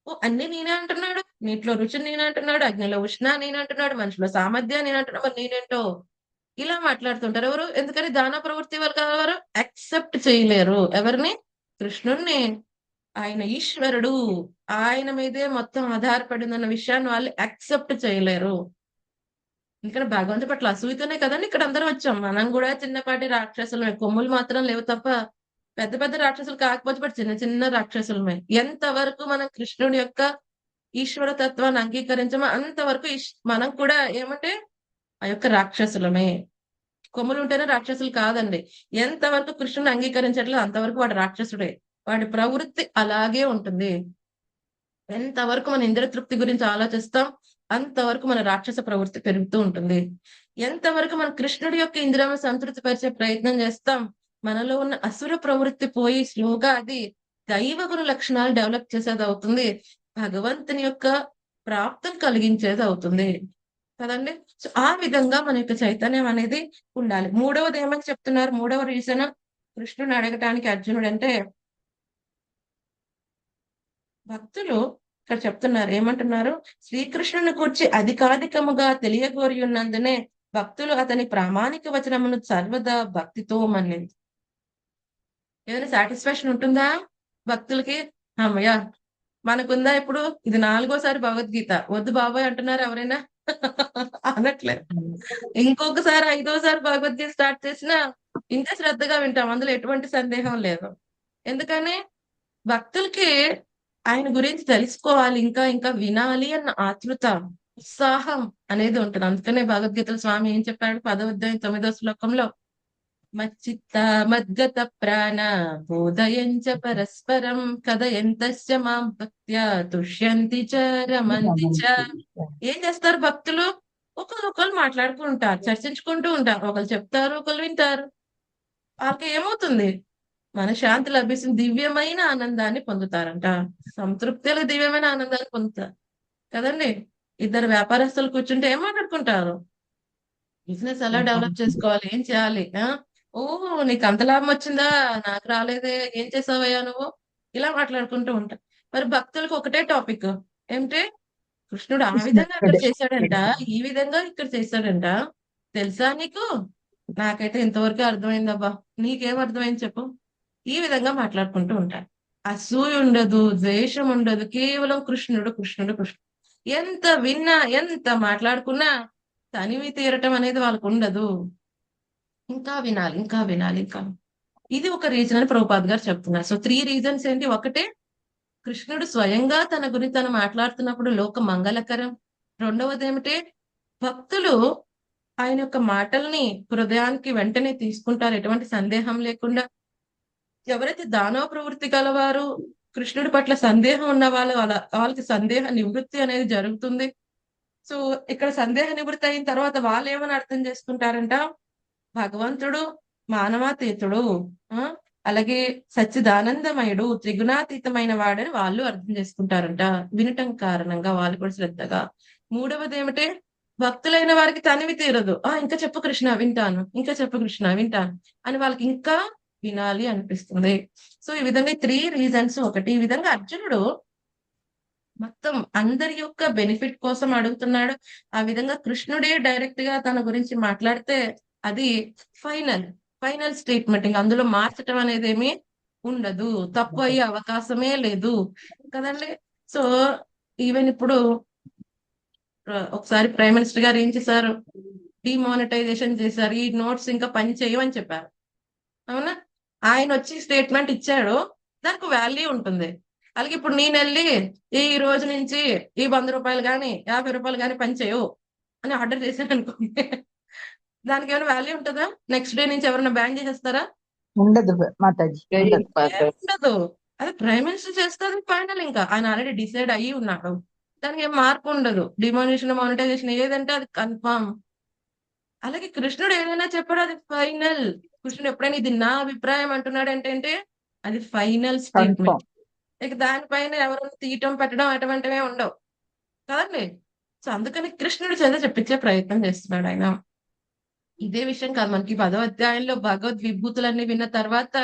ఓ అన్ని నేనే అంటున్నాడు, నీటిలో రుచి నేనే అంటున్నాడు, అగ్నిలో ఉష్ణ నేనే అంటున్నాడు, మనిషిలో సామర్థ్యం నేను అంటున్నా, మరి నేనేంటో ఇలా మాట్లాడుతుంటారు. ఎవరు? ఎందుకని దాన ప్రవృత్తి వాళ్ళు కలవారు యాక్సెప్ట్ చేయలేరు ఎవరిని, కృష్ణుణ్ణి. ఆయన ఈశ్వరుడు, ఆయన మీదే మొత్తం ఆధారపడిందన్న విషయాన్ని వాళ్ళు యాక్సెప్ట్ చేయలేరు. ఎందుకంటే భగవంతుడి పట్ల అసూయతోనే కదండి ఇక్కడ అందరం వచ్చాం. మనం కూడా చిన్నపాటి రాక్షసులమే, కొమ్ములు మాత్రం లేవు తప్ప పెద్ద పెద్ద రాక్షసులు కాకపోతే బట్ చిన్న చిన్న రాక్షసులమే. ఎంతవరకు మనం కృష్ణుడి యొక్క ఈశ్వర తత్వాన్ని అంగీకరించమో అంతవరకు మనం కూడా ఏమంటే ఆ యొక్క రాక్షసులమే. కొమ్ములు ఉంటేనే రాక్షసులు కాదండి. ఎంతవరకు కృష్ణుని అంగీకరించట్లేదు అంతవరకు వాడు రాక్షసుడే. వాడి ప్రవృత్తి అలాగే ఉంటుంది. ఎంతవరకు మన ఇంద్రియ తృప్తి గురించి ఆలోచిస్తాం అంతవరకు మన రాక్షస ప్రవృత్తి పెరుగుతూ ఉంటుంది. ఎంతవరకు మన కృష్ణుడి యొక్క ఇంద్రియాలను సంతృప్తి పరిచే ప్రయత్నం చేస్తాం మనలో ఉన్న అసుర ప్రవృత్తి పోయి స్లోగా అది దైవ గుణ లక్షణాలు డెవలప్ చేసేది అవుతుంది. భగవంతుని యొక్క ప్రాప్తం కలిగించేది అవుతుంది కదండి. సో ఆ విధంగా మన యొక్క చైతన్యం అనేది ఉండాలి. మూడవది ఏమని చెప్తున్నారు, మూడవ రీజన్ కృష్ణుని అడగటానికి అర్జునుడు అంటే, భక్తులు ఇక్కడ చెప్తున్నారు ఏమంటున్నారు, శ్రీకృష్ణుని కూర్చి అధికాధికముగా తెలియగోరి ఉన్నందునే భక్తులు అతని ప్రామాణిక వచనమును సర్వదా భక్తితో మన్నింది. ఏదైనా సాటిస్ఫాక్షన్ ఉంటుందా భక్తులకి? అమ్మయ్య మనకుందా? ఇప్పుడు ఇది 4గోసారి భగవద్గీత, వద్దు బాబాయ్ అంటున్నారు ఎవరైనా? అనట్లేదు. ఇంకొకసారి 5వసారి భగవద్గీత స్టార్ట్ చేసినా ఇంకా శ్రద్ధగా వింటాం, అందులో ఎటువంటి సందేహం లేదు. ఎందుకని భక్తులకి ఆయన గురించి తెలుసుకోవాలి, ఇంకా ఇంకా వినాలి అన్న ఆతృత, ఉత్సాహం అనేది ఉంటుంది. అందుకనే భగవద్గీతలో స్వామి ఏం చెప్పాడు 10వ అధ్యాయం 9వ శ్లోకంలో, మచ్చిత్త మద్గత ప్రాణ బోధయంచ పరస్పరం కథయంతస్య మాం భక్త్యా తుష్యంతి చ రమంతి చ. ఏం చేస్తారు భక్తులు? ఒకరు మాట్లాడుకుంటారు, చర్చించుకుంటూ ఉంటారు, ఒకరు చెప్తారు, ఒకరు వింటారు. వాళ్ళకి ఏమవుతుంది, మన శాంతి లభిస్తుంది, దివ్యమైన ఆనందాన్ని పొందుతారంట. సంతృప్తిలో దివ్యమైన ఆనందాన్ని పొందుతారు కదండి. ఇద్దరు వ్యాపారస్తులు కూర్చుంటే ఏం మాట్లాడుకుంటారు, బిజినెస్ ఎలా డెవలప్ చేసుకోవాలి, ఏం చేయాలి, ఓ నీకు అంత లాభం వచ్చిందా, నాకు రాలేదే, ఏం చేసావయ్యా నువ్వు, ఇలా మాట్లాడుకుంటూ ఉంటారు. మరి భక్తులకు ఒకటే టాపిక్ ఏమిటి, కృష్ణుడు ఆ విధంగా అక్కడ చేశాడంట, ఈ విధంగా ఇక్కడ చేశాడంట, తెలుసా నీకు? నాకైతే ఇంతవరకు అర్థమైందబ్బా, నీకేం అర్థమైంది చెప్పు. ఈ విధంగా మాట్లాడుకుంటూ ఉంటారు. అసూయ ఉండదు, ద్వేషం ఉండదు, కేవలం కృష్ణుడు కృష్ణుడు కృష్ణుడు. ఎంత విన్నా ఎంత మాట్లాడుకున్నా తనివి తీరటం అనేది వాళ్ళకు ఉండదు. ఇంకా వినాలి, ఇంకా వినాలి, ఇంకా. ఇది ఒక రీజన్ అని ప్రభుపాద్ గారు చెప్తున్నారు. సో 3 రీజన్స్ ఏంటి, ఒకటే కృష్ణుడు స్వయంగా తన గురించి తను మాట్లాడుతున్నప్పుడు లోక మంగళకరం. రెండవది ఏమిటి, భక్తులు ఆయన యొక్క మాటల్ని హృదయానికి వెంటనే తీసుకుంటారు ఎటువంటి సందేహం లేకుండా. ఎవరైతే దానవ ప్రవృత్తి గలవారు, కృష్ణుడి పట్ల సందేహం ఉన్న వాళ్ళకి సందేహ నివృత్తి అనేది జరుగుతుంది. సో ఇక్కడ సందేహ నివృత్తి అయిన తర్వాత వాళ్ళు ఏమని అర్థం చేసుకుంటారంట, భగవంతుడు మానవాతీతుడు, అలాగే సచ్చిదానందమయుడు, త్రిగుణాతీతమైన వాడని వాళ్ళు అర్థం చేసుకుంటారంట వినటం కారణంగా, వాళ్ళు కూడా శ్రద్ధగా. మూడవది ఏమిటి, భక్తులైన వారికి తనివి తీరదు, ఇంకా చెప్పు కృష్ణ వింటాను, ఇంకా చెప్పు కృష్ణ వింటాను అని వాళ్ళకి ఇంకా వినాలి అనిపిస్తుంది. సో ఈ విధంగా 3 రీజన్స్. ఒకటి, ఈ విధంగా అర్జునుడు మొత్తం అందరి యొక్క బెనిఫిట్ కోసం అడుగుతున్నాడు. ఆ విధంగా కృష్ణుడే డైరెక్ట్ గా తన గురించి మాట్లాడితే అది ఫైనల్ స్టేట్మెంట్, ఇంకా అందులో మార్చటం అనేది ఏమీ ఉండదు, తప్పు అయ్యే అవకాశమే లేదు కదండి. సో ఈవెన్ ఇప్పుడు ఒకసారి ప్రైమ్ మినిస్టర్ గారు ఏం చేశారు, డిమానిటైజేషన్ చేశారు, ఈ నోట్స్ ఇంకా పని చేయమని చెప్పారు, అవునా? ఆయన వచ్చి స్టేట్మెంట్ ఇచ్చాడు, దానికి వాల్యూ ఉంటుంది. అలాగే ఇప్పుడు నేను వెళ్ళి ఈ రోజు నుంచి ఈ 100 రూపాయలు కానీ 50 రూపాయలు కానీ పని చేయవు అని ఆర్డర్ చేశాను అనుకోండి, దానికి ఏమైనా వాల్యూ ఉంటుందా? నెక్స్ట్ డే నుంచి ఎవరైనా బ్యాన్ చేసేస్తారా? ఉండదు మాతాజీ, ఉండదు. అది ప్రైమ్ మినిస్టర్ చేస్తుంది ఫైనల్, ఇంకా ఆయన ఆల్రెడీ డిసైడ్ అయ్యి ఉన్నాడు, దానికి ఏం మార్పు ఉండదు. డిమానిటేషన్ మానిటైజేషన్ ఏదంటే అది కన్ఫర్మ్. అలాగే కృష్ణుడు ఏదైనా చెప్పాడు అది ఫైనల్. కృష్ణుడు ఎప్పుడైనా ఇది నా అభిప్రాయం అంటున్నాడు అంటే అది ఫైనల్ స్టేట్మెంట్. ఇక దానిపైన ఎవరు తీయటం పెట్టడం అటువంటివే ఉండవు కదండి. సో అందుకని కృష్ణుడి చేత చెప్పించే ప్రయత్నం చేస్తున్నాడు ఆయన. ఇదే విషయం కాదు, మనకి 10వ అధ్యాయంలో భగవద్ విభూతులన్నీ విన్న తర్వాత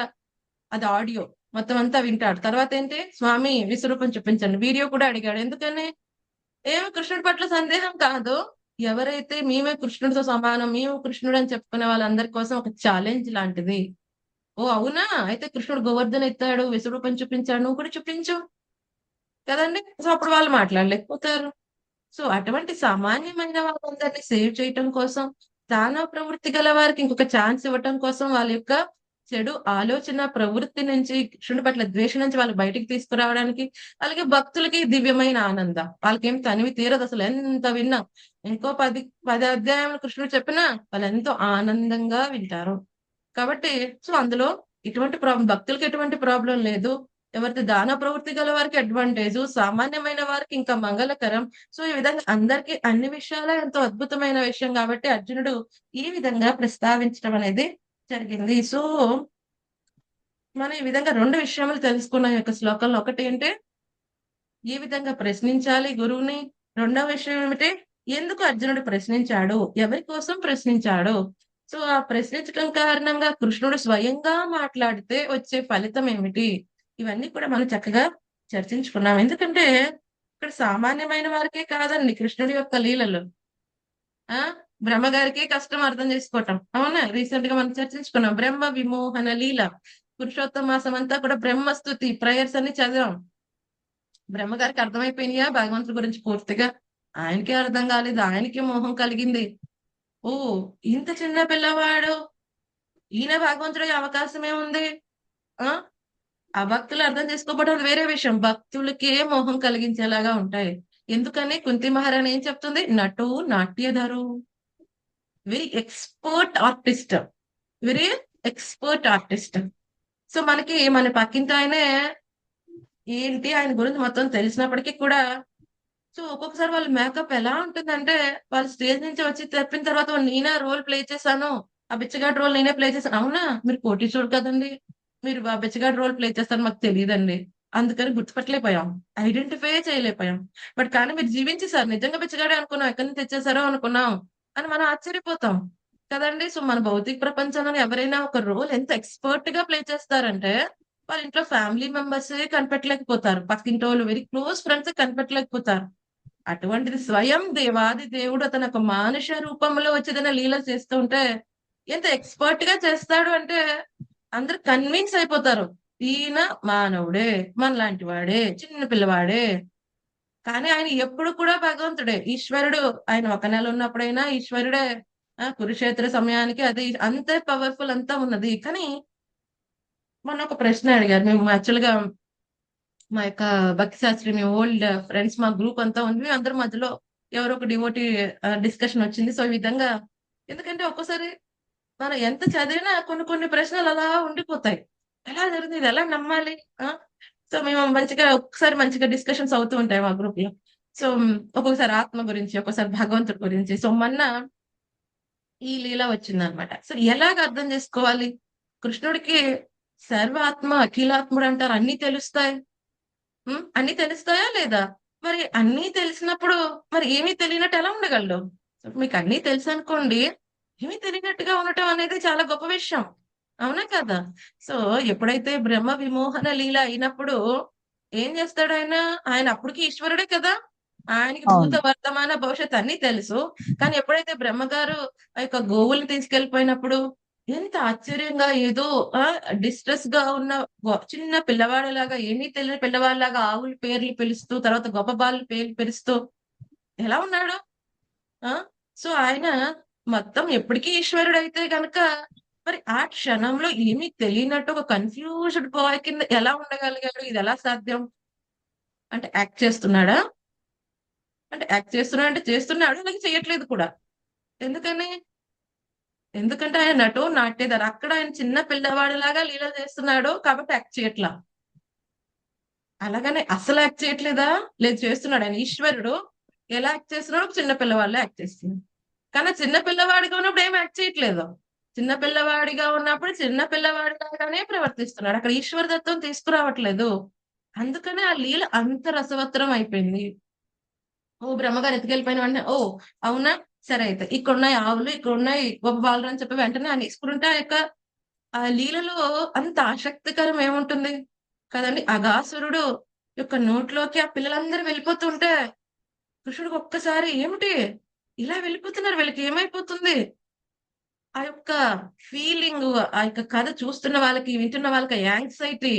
అది ఆడియో మొత్తం అంతా వింటాడు. తర్వాత ఏంటి, స్వామి విశ్వరూపం చూపించండి, వీడియో కూడా అడిగాడు. ఎందుకని, ఏమి కృష్ణుడి పట్ల సందేహం కాదు, ఎవరైతే మేమే కృష్ణుడితో సమానం, మేము కృష్ణుడు అని చెప్పుకునే వాళ్ళందరి కోసం ఒక ఛాలెంజ్ లాంటిది. ఓ అవునా, అయితే కృష్ణుడు గోవర్ధన ఎత్తాడు, విశ్వరూపం చూపించాడు, నువ్వు కూడా చూపించు కదండి. సో అప్పుడు వాళ్ళు మాట్లాడలేకపోతారు. సో అటువంటి సామాన్యమైన వాళ్ళందరినీ సేవ్ చేయటం కోసం, దానవ ప్రవృత్తి గల వారికి ఇంకొక ఛాన్స్ ఇవ్వటం కోసం, వాళ్ళ యొక్క చెడు ఆలోచన ప్రవృత్తి నుంచి, కృష్ణుడి పట్ల ద్వేషం నుంచి వాళ్ళు బయటికి తీసుకురావడానికి, అలాగే భక్తులకి దివ్యమైన ఆనందం. వాళ్ళకేం తనివి తీరదు అసలు, ఎంత విన్నా. ఇంకో 10 అధ్యాయంలో కృష్ణుడు చెప్పినా వాళ్ళు ఎంతో ఆనందంగా వింటారు. కాబట్టి సో అందులో ఇటువంటి ప్రాబ్లం, భక్తులకి ఎటువంటి ప్రాబ్లం లేదు. ఎవరైతే దాన ప్రవృత్తి గల వారికి అడ్వాంటేజ్, సామాన్యమైన వారికి ఇంకా మంగళకరం. సో ఈ విధంగా అందరికీ అన్ని విషయాలే ఎంతో అద్భుతమైన విషయం కాబట్టి అర్జునుడు ఈ విధంగా ప్రస్తావించడం అనేది జరిగింది. సో మనం ఈ విధంగా 2 విషయములు తెలుసుకున్నాం ఈ యొక్క శ్లోకంలో. ఒకటి ఏంటి, ఏ విధంగా ప్రశ్నించాలి గురువుని. రెండవ విషయం ఏమిటి, ఎందుకు అర్జునుడు ప్రశ్నించాడు, ఎవరి కోసం ప్రశ్నించాడు. సో ఆ ప్రశ్నించడం కారణంగా కృష్ణుడు స్వయంగా మాట్లాడితే వచ్చే ఫలితం ఏమిటి, ఇవన్నీ కూడా మనం చక్కగా చర్చించుకున్నాం. ఎందుకంటే ఇక్కడ సామాన్యమైన వారికే కాదండి కృష్ణుడి యొక్క లీలలు. ఆ బ్రహ్మగారికి కష్టం అర్థం చేసుకోవటం. అవునా, రీసెంట్ గా మనం చర్చించుకున్నాం బ్రహ్మ విమోహన లీల. పురుషోత్తమ మాసం అంతా కూడా బ్రహ్మస్తుతి ప్రేయర్స్ అన్ని చదివాం. బ్రహ్మగారికి అర్థమైపోయినాయా భగవంతుడి గురించి పూర్తిగా, ఆయనకే అర్థం కాలేదు, ఆయనకే మోహం కలిగింది. ఓ ఇంత చిన్న పిల్లవాడు, ఈయన భగవంతుడికి అవకాశం ఏముంది. ఆ భక్తులు అర్థం చేసుకోకపోవడం వేరే విషయం, భక్తులకే మోహం కలిగించేలాగా ఉంటాయి. ఎందుకని కుంతి మహారాణి ఏం చెప్తుంది, నటు నాట్యధరు, very expert artist, very expert artist. So మనకి మన పక్కింటి ఆయనే ఏంటి ఆయన గురించి మొత్తం తెలిసినప్పటికీ కూడా, సో ఒక్కొక్కసారి వాళ్ళ మేకప్ ఎలా ఉంటుందంటే, వాళ్ళు స్టేజ్ నుంచి వచ్చి తప్పిన తర్వాత నేనే రోల్ ప్లే చేశాను, ఆ బిచ్చగాడి రోల్ నేనే ప్లే చేశాను. అవునా, మీరు కోటీశ్వరుడు కదండి, మీరు ఆ బిచ్చగాడి రోల్ ప్లే చేస్తారు మాకు తెలియదండి, అందుకని గుర్తుపట్టలేకపోయాం, ఐడెంటిఫై చేయలేకపోయాం. బట్ కానీ మీరు జీవించేసారు, నిజంగా బిచ్చగాడే అనుకున్నాం, ఎక్కడి నుంచి తెచ్చేసారో అనుకున్నాం అని మనం ఆశ్చర్యపోతాం కదండి. సో మన భౌతిక ప్రపంచంలో ఎవరైనా ఒక రోల్ ఎంత ఎక్స్పర్ట్ గా ప్లే చేస్తారంటే, వాళ్ళ ఇంట్లో ఫ్యామిలీ మెంబర్స్ కనిపెట్టలేకపోతారు, పక్కింటి వాళ్ళు వెరీ క్లోజ్ ఫ్రెండ్స్ కనిపెట్టలేకపోతారు. అటువంటిది స్వయం దేవాది దేవుడు అతను ఒక మానుష రూపంలో వచ్చేదైనా లీల చేస్తూ ఉంటే ఎంత ఎక్స్పర్ట్ గా చేస్తాడు అంటే అందరు కన్విన్స్ అయిపోతారు, ఈయన మానవుడే, మనలాంటి వాడే, చిన్న పిల్లవాడే. కానీ ఆయన ఎప్పుడు కూడా భగవంతుడే, ఈశ్వరుడు. ఆయన ఒక నెల ఉన్నప్పుడైనా ఈశ్వరుడే. కురుక్షేత్ర సమయానికి అది అంతే పవర్ఫుల్ అంతా ఉన్నది. కానీ మొన్న ఒక ప్రశ్న అడిగారు, మేము యాక్చువల్ గా మా యొక్క భక్తి శాస్త్రి, మేము ఓల్డ్ ఫ్రెండ్స్, మా గ్రూప్ అంతా ఉంది, అందరి మధ్యలో ఎవరో ఒక డివోటీ డిస్కషన్ వచ్చింది. సో ఈ విధంగా, ఎందుకంటే ఒక్కోసారి మనం ఎంత చదివినా కొన్ని కొన్ని ప్రశ్నలు అలా ఉండిపోతాయి, ఎలా జరిగింది, ఇది ఎలా నమ్మాలి. సో మేము మంచిగా ఒక్కసారి మంచిగా డిస్కషన్స్ అవుతూ ఉంటాయి మా గ్రూప్ లో. సో ఒక్కొక్కసారి ఆత్మ గురించి, ఒక్కొక్కసారి భగవంతుడి గురించి. సో మొన్న ఈ లీల వచ్చింది అనమాట. సో ఎలాగ అర్థం చేసుకోవాలి, కృష్ణుడికి సర్వాత్మ అఖిలాత్ముడు అంటారు, అన్ని తెలుస్తాయి. అన్ని తెలుస్తాయా లేదా, మరి అన్ని తెలిసినప్పుడు మరి ఏమీ తెలియనట్టు ఎలా ఉండగలడు. మీకు అన్ని తెలుసు అనుకోండి, ఏమీ తెలియనట్టుగా ఉండటం అనేది చాలా గొప్ప విషయం, అవునా కదా. సో ఎప్పుడైతే బ్రహ్మ విమోహన లీల అయినప్పుడు ఏం చేస్తాడు ఆయన, ఆయన అప్పటికి ఈశ్వరుడే కదా, ఆయనకి భూత వర్తమాన భవిష్యత్ అన్ని తెలుసు. కానీ ఎప్పుడైతే బ్రహ్మగారు ఆ యొక్క గోవుల్ని తీసుకెళ్లిపోయినప్పుడు ఎంత ఆశ్చర్యంగా, ఏదో డిస్ట్రెస్ గా ఉన్న చిన్న పిల్లవాడిలాగా, ఏమీ తెలియని పిల్లవాడిలాగా ఆవుల పేర్లు పిలుస్తూ, తర్వాత గొప్ప బాల పేర్లు పిలుస్తూ ఎలా ఉన్నాడు. సో ఆయన మొత్తం ఎప్పటికీ ఈశ్వరుడు అయితే గనక, మరి ఆ క్షణంలో ఏమీ తెలియనట్టు ఒక కన్ఫ్యూజ్డ్ బాయ్ కింద ఎలా ఉండగలిగాడు, ఇది ఎలా సాధ్యం. అంటే యాక్ట్ చేస్తున్నాడా, అంటే యాక్ట్ చేస్తున్నాడు అంటే చేస్తున్నాడు, అలాగే చేయట్లేదు కూడా. ఎందుకని, ఎందుకంటే ఆయన నటో నాట్యధర, అక్కడ ఆయన చిన్న పిల్లవాడిలాగా లీల చేస్తున్నాడు కాబట్టి యాక్ట్ చేయట్లా. అలాగనే అసలు యాక్ట్ చేయట్లేదా, లేదు చేస్తున్నాడు. ఆయన ఈశ్వరుడు ఎలా యాక్ట్ చేస్తున్నాడు, చిన్న పిల్లవాళ్ళే యాక్ట్ చేస్తున్నాడు. కానీ చిన్న పిల్లవాడిగా ఉన్నప్పుడు ఏం యాక్ట్ చేయట్లేదు, చిన్న పిల్లవాడిగా ఉన్నప్పుడు చిన్న పిల్లవాడిలాగానే ప్రవర్తిస్తున్నాడు. అక్కడ ఈశ్వర దత్తం తీసుకురావట్లేదు. అందుకనే ఆ లీల అంత రసవత్తరం అయిపోయింది. ఓ బ్రహ్మగారు ఎత్తుకెళ్ళిపోయిన వెంటనే ఓ అవునా సరే అయితే ఇక్కడ ఉన్నాయి ఆవులు, ఇక్కడ ఉన్నాయి గొప్ప అని చెప్పి వెంటనే ఆయన తీసుకుంటే ఆ యొక్క ఆ లీలలో అంత ఆసక్తికరం ఏముంటుంది కదండి. అగాసురుడు యొక్క నోట్లోకి ఆ పిల్లలందరూ వెళ్ళిపోతుంటే కృష్ణుడికి ఒక్కసారి ఏమిటి ఇలా వెళ్ళిపోతున్నారు, వీళ్ళకి ఏమైపోతుంది ఆ యొక్క ఫీలింగ్, ఆ యొక్క కథ చూస్తున్న వాళ్ళకి వింటున్న వాళ్ళకి యాంగ్జైటీ,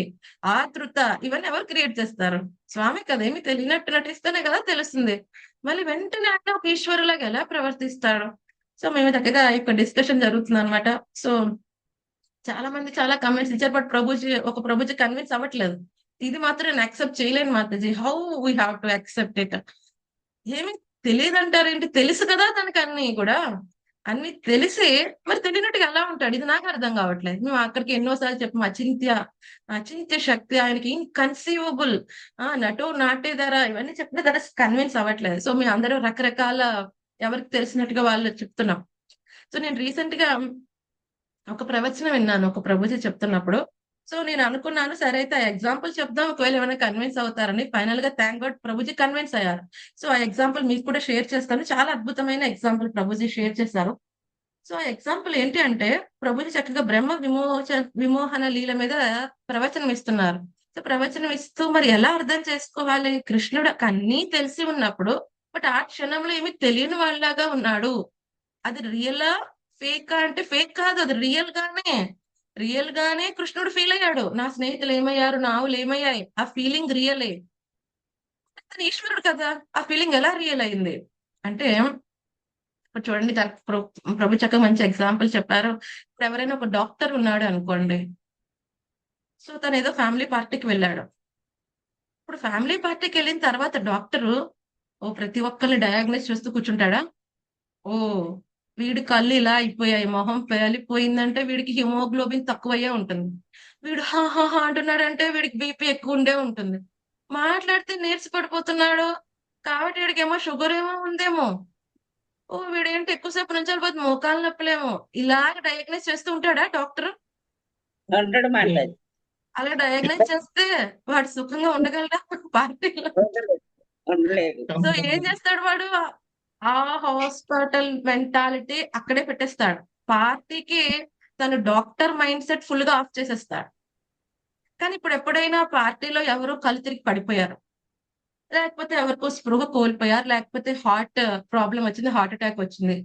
ఆతృత, ఇవన్నీ ఎవరు క్రియేట్ చేస్తారు? స్వామి కదా. ఏమి తెలియనట్టు నటిస్తేనే కదా తెలుస్తుంది. మళ్ళీ వెంటనే ఆయన ఒక ఈశ్వరులాగా ఎలా ప్రవర్తిస్తాడు? సో మేము చక్కగా ఈ యొక్క డిస్కషన్ జరుగుతుంది అనమాట. సో చాలా మంది చాలా కమెంట్స్ ఇచ్చారు. బట్ ప్రభుజీ కన్విన్స్ అవ్వట్లేదు. ఇది మాత్రం నేను యాక్సెప్ట్ చేయలేను Mataji. How we have to accept it? ఏమి తెలియదంటారేంటి? తెలుసు కదా తనకి అన్ని కూడా. అన్ని తెలిసి మరి తెలియనట్టుగా ఎలా ఉంటాడు? ఇది నాకు అర్థం కావట్లేదు. మేము అక్కడికి ఎన్నోసార్లు చెప్పాము అచింత్య శక్తి, ఆయనకి ఇన్కన్సీవబుల్, నటో నాట్యధర, ఇవన్నీ చెప్పిన ధర కన్విన్స్ అవ్వట్లేదు. సో మేము అందరూ రకరకాల ఎవరికి తెలిసినట్టుగా వాళ్ళు చెప్తున్నాం. సో నేను రీసెంట్ గా ఒక ప్రవచనం విన్నాను ఒక ప్రభుజీ చెప్తున్నప్పుడు. సో నేను అనుకున్నాను సరే అయితే ఆ ఎగ్జాంపుల్ చెప్దాం, ఒకవేళ ఏమైనా కన్విన్స్ అవుతారని. ఫైనల్ గా థ్యాంక్ గాడ్ ప్రభుజీ కన్విన్స్ అయ్యారు. సో ఆ ఎగ్జాంపుల్ మీకు కూడా షేర్ చేస్తాను. చాలా అద్భుతమైన ఎగ్జాంపుల్ ప్రభుజీ షేర్ చేశారు. సో ఆ ఎగ్జాంపుల్ ఏంటి అంటే ప్రభుజీ చక్కగా బ్రహ్మ విమోహన లీల మీద ప్రవచనం ఇస్తున్నారు. సో ప్రవచనం ఇస్తూ మరి ఎలా అర్థం చేసుకోవాలి? కృష్ణుడు అన్నీ తెలిసి ఉన్నప్పుడు బట్ ఆ క్షణంలో ఏమి తెలియని వాళ్ళలాగా ఉన్నాడు. అది రియలా ఫేకా అంటే ఫేక్ కాదు, అది రియల్ గానే కృష్ణుడు ఫీల్ అయ్యాడు. నా స్నేహితులు ఏమయ్యారు, నా ఆవులు ఏమయ్యాయి, ఆ ఫీలింగ్ రియలే. అతను ఈశ్వరుడు కదా, ఆ ఫీలింగ్ ఎలా రియల్ అయింది అంటే ఇప్పుడు చూడండి ప్రభు చక్కగా మంచి ఎగ్జాంపుల్ చెప్పారు. ఇప్పుడు ఎవరైనా ఒక డాక్టర్ ఉన్నాడు అనుకోండి. సో తను ఏదో ఫ్యామిలీ పార్టీకి వెళ్ళాడు. ఇప్పుడు ఫ్యామిలీ పార్టీకి వెళ్ళిన తర్వాత డాక్టరు ప్రతి ఒక్కరిని డయాగ్నోస్ చేస్తూ కూర్చుంటాడా? ఓ వీడి కళ్ళు ఇలా అయిపోయాయి, మొహం పేలిపోయిందంటే వీడికి హిమోగ్లోబిన్ తక్కువయ్యే ఉంటుంది. వీడు హా అంటున్నాడంటే వీడికి బీపీ ఎక్కువ ఉండే ఉంటుంది. మాట్లాడితే నీరస పడిపోతున్నాడు కాబట్టి వీడికేమో షుగర్ ఏమో ఉందేమో. వీడేంటి ఎక్కువసేపు నుంచి వెళ్ళిపోతే మోకాలు నొప్పులేమో. ఇలాగ డయాగ్నోస్ చేస్తూ ఉంటాడా డాక్టర్? ఉండడు మాట్లాడి అలా డయాగ్నోస్ చేస్తే వాడు సుఖంగా ఉండగలడా పార్టీలో? ఉండలేదు. సో ఏం చేస్తాడు వాడు? ఆ హాస్పిటల్ మెంటాలిటీ అక్కడే పెట్టేస్తాడు. పార్టీకి తను డాక్టర్ మైండ్ సెట్ ఫుల్ గా ఆఫ్ చేసేస్తాడు. కానీ ఇప్పుడు ఎప్పుడైనా పార్టీలో ఎవరో కళ్ళు తిరిగి పడిపోయారు, లేకపోతే ఎవరికో స్పృహ కోల్పోయారు, లేకపోతే హార్ట్ ప్రాబ్లం వచ్చింది, హార్ట్ అటాక్ వచ్చింది,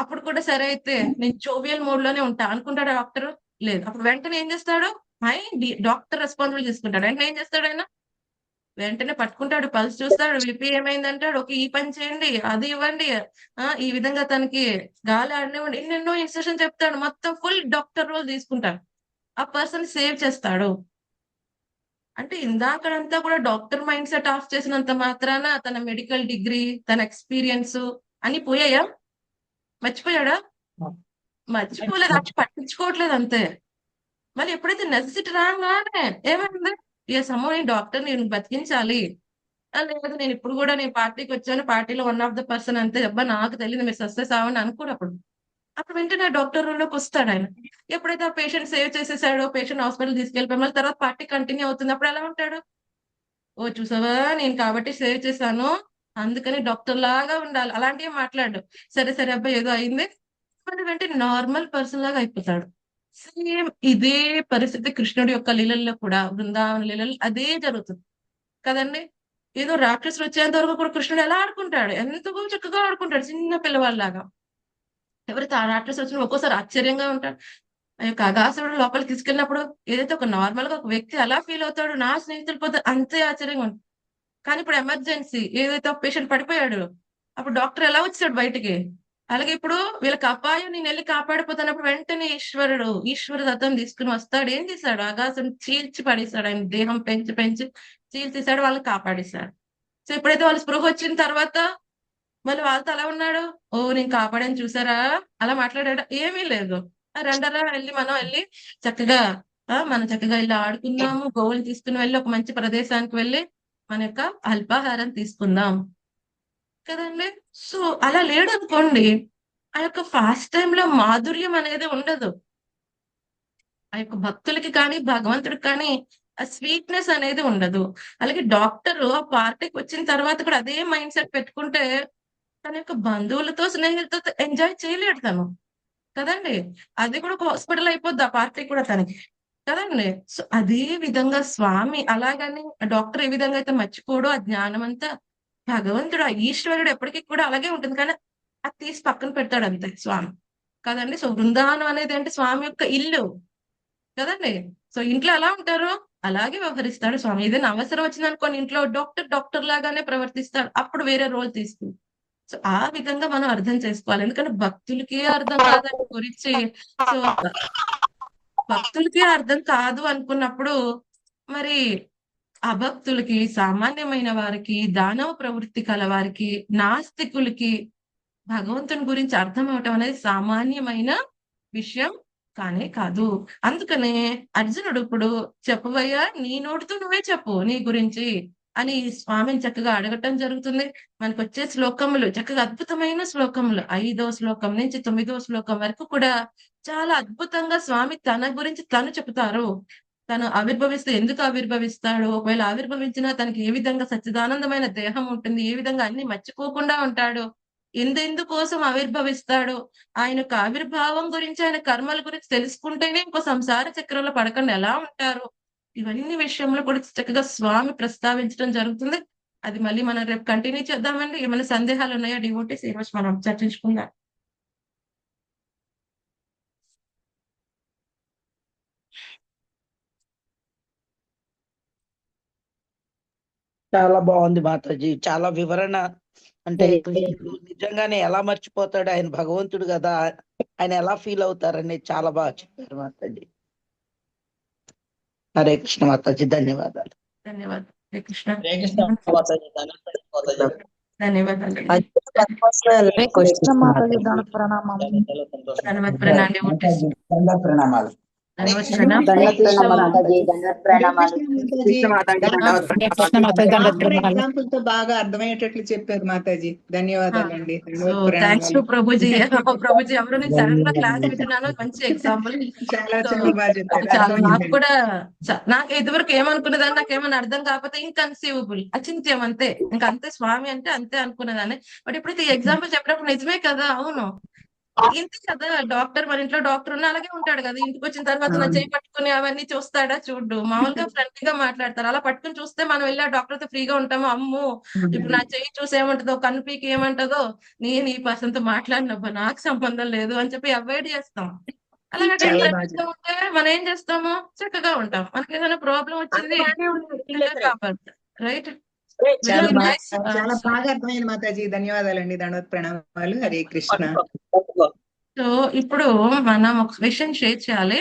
అప్పుడు కూడా సరే అయితే నేను జోవియల్ మోడ్ లోనే ఉంటా అనుకుంటాడు డాక్టర్. లేదు, అప్పుడు వెంటనే ఏం చేస్తాడు? డాక్టర్ రెస్పాన్సిబుల్ తీసుకుంటాడు. వెంటనే ఏం చేస్తాడు ఆయన? వెంటనే పట్టుకుంటాడు, పల్స్ చూస్తాడు, బీపీ ఏమైందంటాడు, ఓకే ఈ పని చేయండి, అది ఇవ్వండి, ఈ విధంగా తనకి గాలి ఆడనివ్వండి, ఎన్నెన్నో ఇన్స్ట్రక్షన్ చెప్తాడు. మొత్తం ఫుల్ డాక్టర్ రోల్ తీసుకుంటాడు, ఆ పర్సన్ సేవ్ చేస్తాడు. అంటే ఇందాకడంతా కూడా డాక్టర్ మైండ్ సెట్ ఆఫ్ చేసినంత మాత్రాన తన మెడికల్ డిగ్రీ, తన ఎక్స్పీరియన్స్ అన్ని పోయాయా? మర్చిపోయాడా? మర్చిపోలేదు, అది పట్టించుకోవట్లేదు అంతే. మళ్ళీ ఎప్పుడైతే నెసెసిటీ రాగానే ఏమైంది? ఎస్ అమ్మో నేను డాక్టర్, నేను బతికించాలి. లేదు నేను ఇప్పుడు కూడా నేను పార్టీకి వచ్చాను, పార్టీలో వన్ ఆఫ్ ద పర్సన్ అంతే, అబ్బా నాకు తెలియదు మీరు సక్సెస్ అవ్వండి అనుకున్నప్పుడు అప్పుడు వెంటనే డాక్టర్ రూమ్ లోకి వస్తాడు ఆయన. ఎప్పుడైతే ఆ పేషెంట్ సేవ్ చేసేసాడో, పేషెంట్ హాస్పిటల్ తీసుకెళ్ళిపోయి మళ్ళీ తర్వాత పార్టీ కంటిన్యూ అవుతుంది, అప్పుడు ఎలా ఉంటాడు? చూసావా నేను కాబట్టి సేవ్ చేశాను, అందుకని డాక్టర్ లాగా ఉండాలి, అలాంటివి మాట్లాడు. సరే సరే అబ్బాయి ఏదో అయింది, మళ్ళీ వెంటనే నార్మల్ పర్సన్ లాగా అయిపోతాడు. సేమ్ ఇదే పరిస్థితి కృష్ణుడి యొక్క లీలల్లో కూడా, బృందావన లీలలు అదే జరుగుతుంది కదండి. ఏదో రాక్షసులు వచ్చేంత వరకు కూడా కృష్ణుడు ఎలా ఆడుకుంటాడు, ఎంతో చక్కగా ఆడుకుంటాడు చిన్న పిల్లవాళ్ళలాగా. ఎవరైతే ఆ రాక్షసులు వచ్చిన ఒక్కోసారి ఆశ్చర్యంగా ఉంటాడు. ఆ యొక్క అగాసురుడు లోపలికి తీసుకెళ్ళినప్పుడు ఏదైతే ఒక నార్మల్ గా ఒక వ్యక్తి అలా ఫీల్ అవుతాడు, నా స్నేహితులు పోతే అంతే ఆశ్చర్యంగా ఉంటుంది. కానీ ఇప్పుడు ఎమర్జెన్సీ, ఏదైతే ఒక పేషెంట్ పడిపోయాడు, అప్పుడు డాక్టర్ ఎలా వచ్చాడు బయటికి, అలాగే ఇప్పుడు వీళ్ళకి అపాయం నేను వెళ్ళి కాపాడిపోతున్నప్పుడు వెంటనే ఈశ్వర దత్తం తీసుకుని వస్తాడు. ఏం చేశాడు? ఆకాశం చీల్చి పడేశాడు, ఆయన దేహం పెంచి పెంచి చీల్చేశాడు, వాళ్ళని కాపాడేశాడు. సో ఎప్పుడైతే వాళ్ళు స్పృహ వచ్చిన తర్వాత మళ్ళీ వాళ్ళతో అలా ఉన్నాడు, నేను కాపాడని చూసారా, అలా మాట్లాడాడు? ఏమీ లేదు. రెండరా మనం వెళ్ళి చక్కగా మనం చక్కగా వెళ్ళి ఆడుకుందాము, గోవులు తీసుకుని వెళ్ళి ఒక మంచి ప్రదేశానికి వెళ్ళి మన యొక్క అల్పాహారం తీసుకుందాం కదండి. సో అలా లేడు అనుకోండి, ఆ యొక్క ఫాస్ట్ టైమ్ లో మాధుర్యం అనేది ఉండదు. ఆ యొక్క భక్తులకి కానీ భగవంతుడికి కానీ ఆ స్వీట్నెస్ అనేది ఉండదు. అలాగే డాక్టర్ ఆ పార్టీకి వచ్చిన తర్వాత కూడా అదే మైండ్ సెట్ పెట్టుకుంటే తన యొక్క బంధువులతో, స్నేహితులతో ఎంజాయ్ చేయలేడు తను. కదండీ! అది కూడా ఒక హాస్పిటల్ అయిపోద్ది ఆ పార్టీ కూడా తనకి. కదండీ! సో, అదే విధంగా స్వామి అలాగని డాక్టర్ ఏ విధంగా అయితే మర్చిపోడో ఆ జ్ఞానమంతా భగవంతుడు, ఆ ఈశ్వరుడు ఎప్పటికి కూడా అలాగే ఉంటుంది. కానీ అది తీసి పక్కన పెడతాడంతే స్వామి. కదండీ! సో, బృందావనం అనేదేంటి స్వామి యొక్క ఇల్లు. కదండీ! సో, ఇంట్లో ఎలా ఉంటారో అలాగే వ్యవహరిస్తాడు స్వామి. ఏదైనా అవసరం వచ్చిందనుకోండి ఇంట్లో డాక్టర్ లాగానే ప్రవర్తిస్తాడు. అప్పుడు వేరే రోల్ తీసుకుంది. సో, ఆ విధంగా మనం అర్థం చేసుకోవాలి. ఎందుకంటే భక్తులకే అర్థం కాదని గురించి సో, భక్తులకే అర్థం కాదు అనుకున్నప్పుడు మరి అభక్తులకి, సామాన్యమైన వారికి, దానవ ప్రవృత్తి కలవారికి, నాస్తికులకి భగవంతుని గురించి అర్థం అవ్వటం అనేది సామాన్యమైన విషయం కానే కాదు. అందుకనే అర్జునుడు ఇప్పుడు చెప్పవయ్యా నీ నోటితో నువ్వే చెప్పు నీ గురించి అని స్వామిని చక్కగా అడగటం జరుగుతుంది. మనకొచ్చే శ్లోకములు చక్కగా అద్భుతమైన శ్లోకములు. 5వ శ్లోకం నుంచి 9వ శ్లోకం వరకు కూడా చాలా అద్భుతంగా స్వామి తన గురించి తను చెప్తారు. తను ఆవిర్భవిస్తే ఎందుకు ఆవిర్భవిస్తాడు? ఒకవేళ ఆవిర్భవించినా తనకి ఏ విధంగా సచ్చిదానందమైన దేహం ఉంటుంది? ఏ విధంగా అన్ని మర్చిపోకుండా ఉంటాడు? ఎందెందుకోసం ఆవిర్భవిస్తాడు? ఆయన యొక్క ఆవిర్భావం గురించి, ఆయన కర్మల గురించి తెలుసుకుంటేనే ఇంకో సంసార చక్రంలో పడకుండా ఎలా ఉంటారు? ఇవన్నీ విషయంలో కూడా చక్కగా స్వామి ప్రస్తావించడం జరుగుతుంది. అది మళ్ళీ మనం రేపు కంటిన్యూ చేద్దామండి. ఏమైనా సందేహాలు ఉన్నాయా డివోటీస్? ఈరోజు మనం చర్చించుకుందాం. చాలా బాగుంది మాతాజీ. చాలా వివరణ. అంటే కృష్ణుడు నిజంగానే ఎలా మర్చిపోతాడు, ఆయన భగవంతుడు కదా, ఆయన ఎలా ఫీల్ అవుతారనేది చాలా బాగా చెప్పారు మాతాజీ. హరే కృష్ణ మాతాజీ, ధన్యవాదాలు. ధన్యవాదాలు. హరే కృష్ణ. ధన్యవాదాలు. హరే కృష్ణ మాతాజీ, దండ ప్రణామం. ధన్యవాద ప్రణాళి డివోటీస్. ప్రణామాలు. ధన్యవాద ప్రణామం. డాక్టర్ ఎగ్జాంపుల్ తో బాగా అర్థమయ్యేటట్లు చెప్పారు మాతాజీ. ధన్యవాదాలండి. So thanks to Prabhuji. Prabhuji ఎవరు నేను సడన్ గా క్లాస్ వింటున్నాను. మంచి ఎగ్జాంపుల్. చాలా చాలా బాగా చెప్పారు. చాలా నాకు అర్థమైందండి. కూడా నాకు ఇదివరకు ఏమనుకునేదాన్ని, నాకేమైనా అర్థం కాకపోతే ఇన్కన్సీవబుల్, అచింత్యం అంతే. ఇంకా అంతే స్వామి అంటే అంతే అనుకునేదాన్ని. బట్ ఇప్పుడు ఈ ఎగ్జాంపుల్ చెప్పినప్పుడు నిజమే కదా, అవును ఇంతే కదా. డాక్టర్ మన ఇంట్లో డాక్టర్ ఉన్నా అలాగే ఉంటాడు కదా. ఇంటికి వచ్చిన తర్వాత నా చేయి పట్టుకుని అవన్నీ చూస్తాడా? చూడు. మామూలుగా ఫ్రెండ్లీగా మాట్లాడతారు. అలా పట్టుకుని చూస్తే మనం వెళ్ళి ఆ డాక్టర్ తో ఫ్రీగా ఉంటాము. అమ్మో ఇప్పుడు నా చెయ్యి చూసి ఏమంటదో, కన్ను పీకి ఏమంటదో, నేను ఈ పర్సన్ తో మాట్లాడినబ్బా నాకు సంబంధం లేదు అని చెప్పి అవాయిడ్ చేస్తాం. అలాగే చాలా బాగా ఫ్రెండ్లీగా ఉంటే మనం ఏం చేస్తాము, చక్కగా ఉంటాం. మనకి ఏదైనా ప్రాబ్లం వచ్చింది కాపాడుతాం. రైట్. చాలా బాగా అర్థమైంది మాతాజీ. ధన్యవాదాలండి. దండవత్ ప్రణామాలు. హరే కృష్ణ. సో ఇప్పుడు మనం ఒక విషయం షేర్ చేయాలి.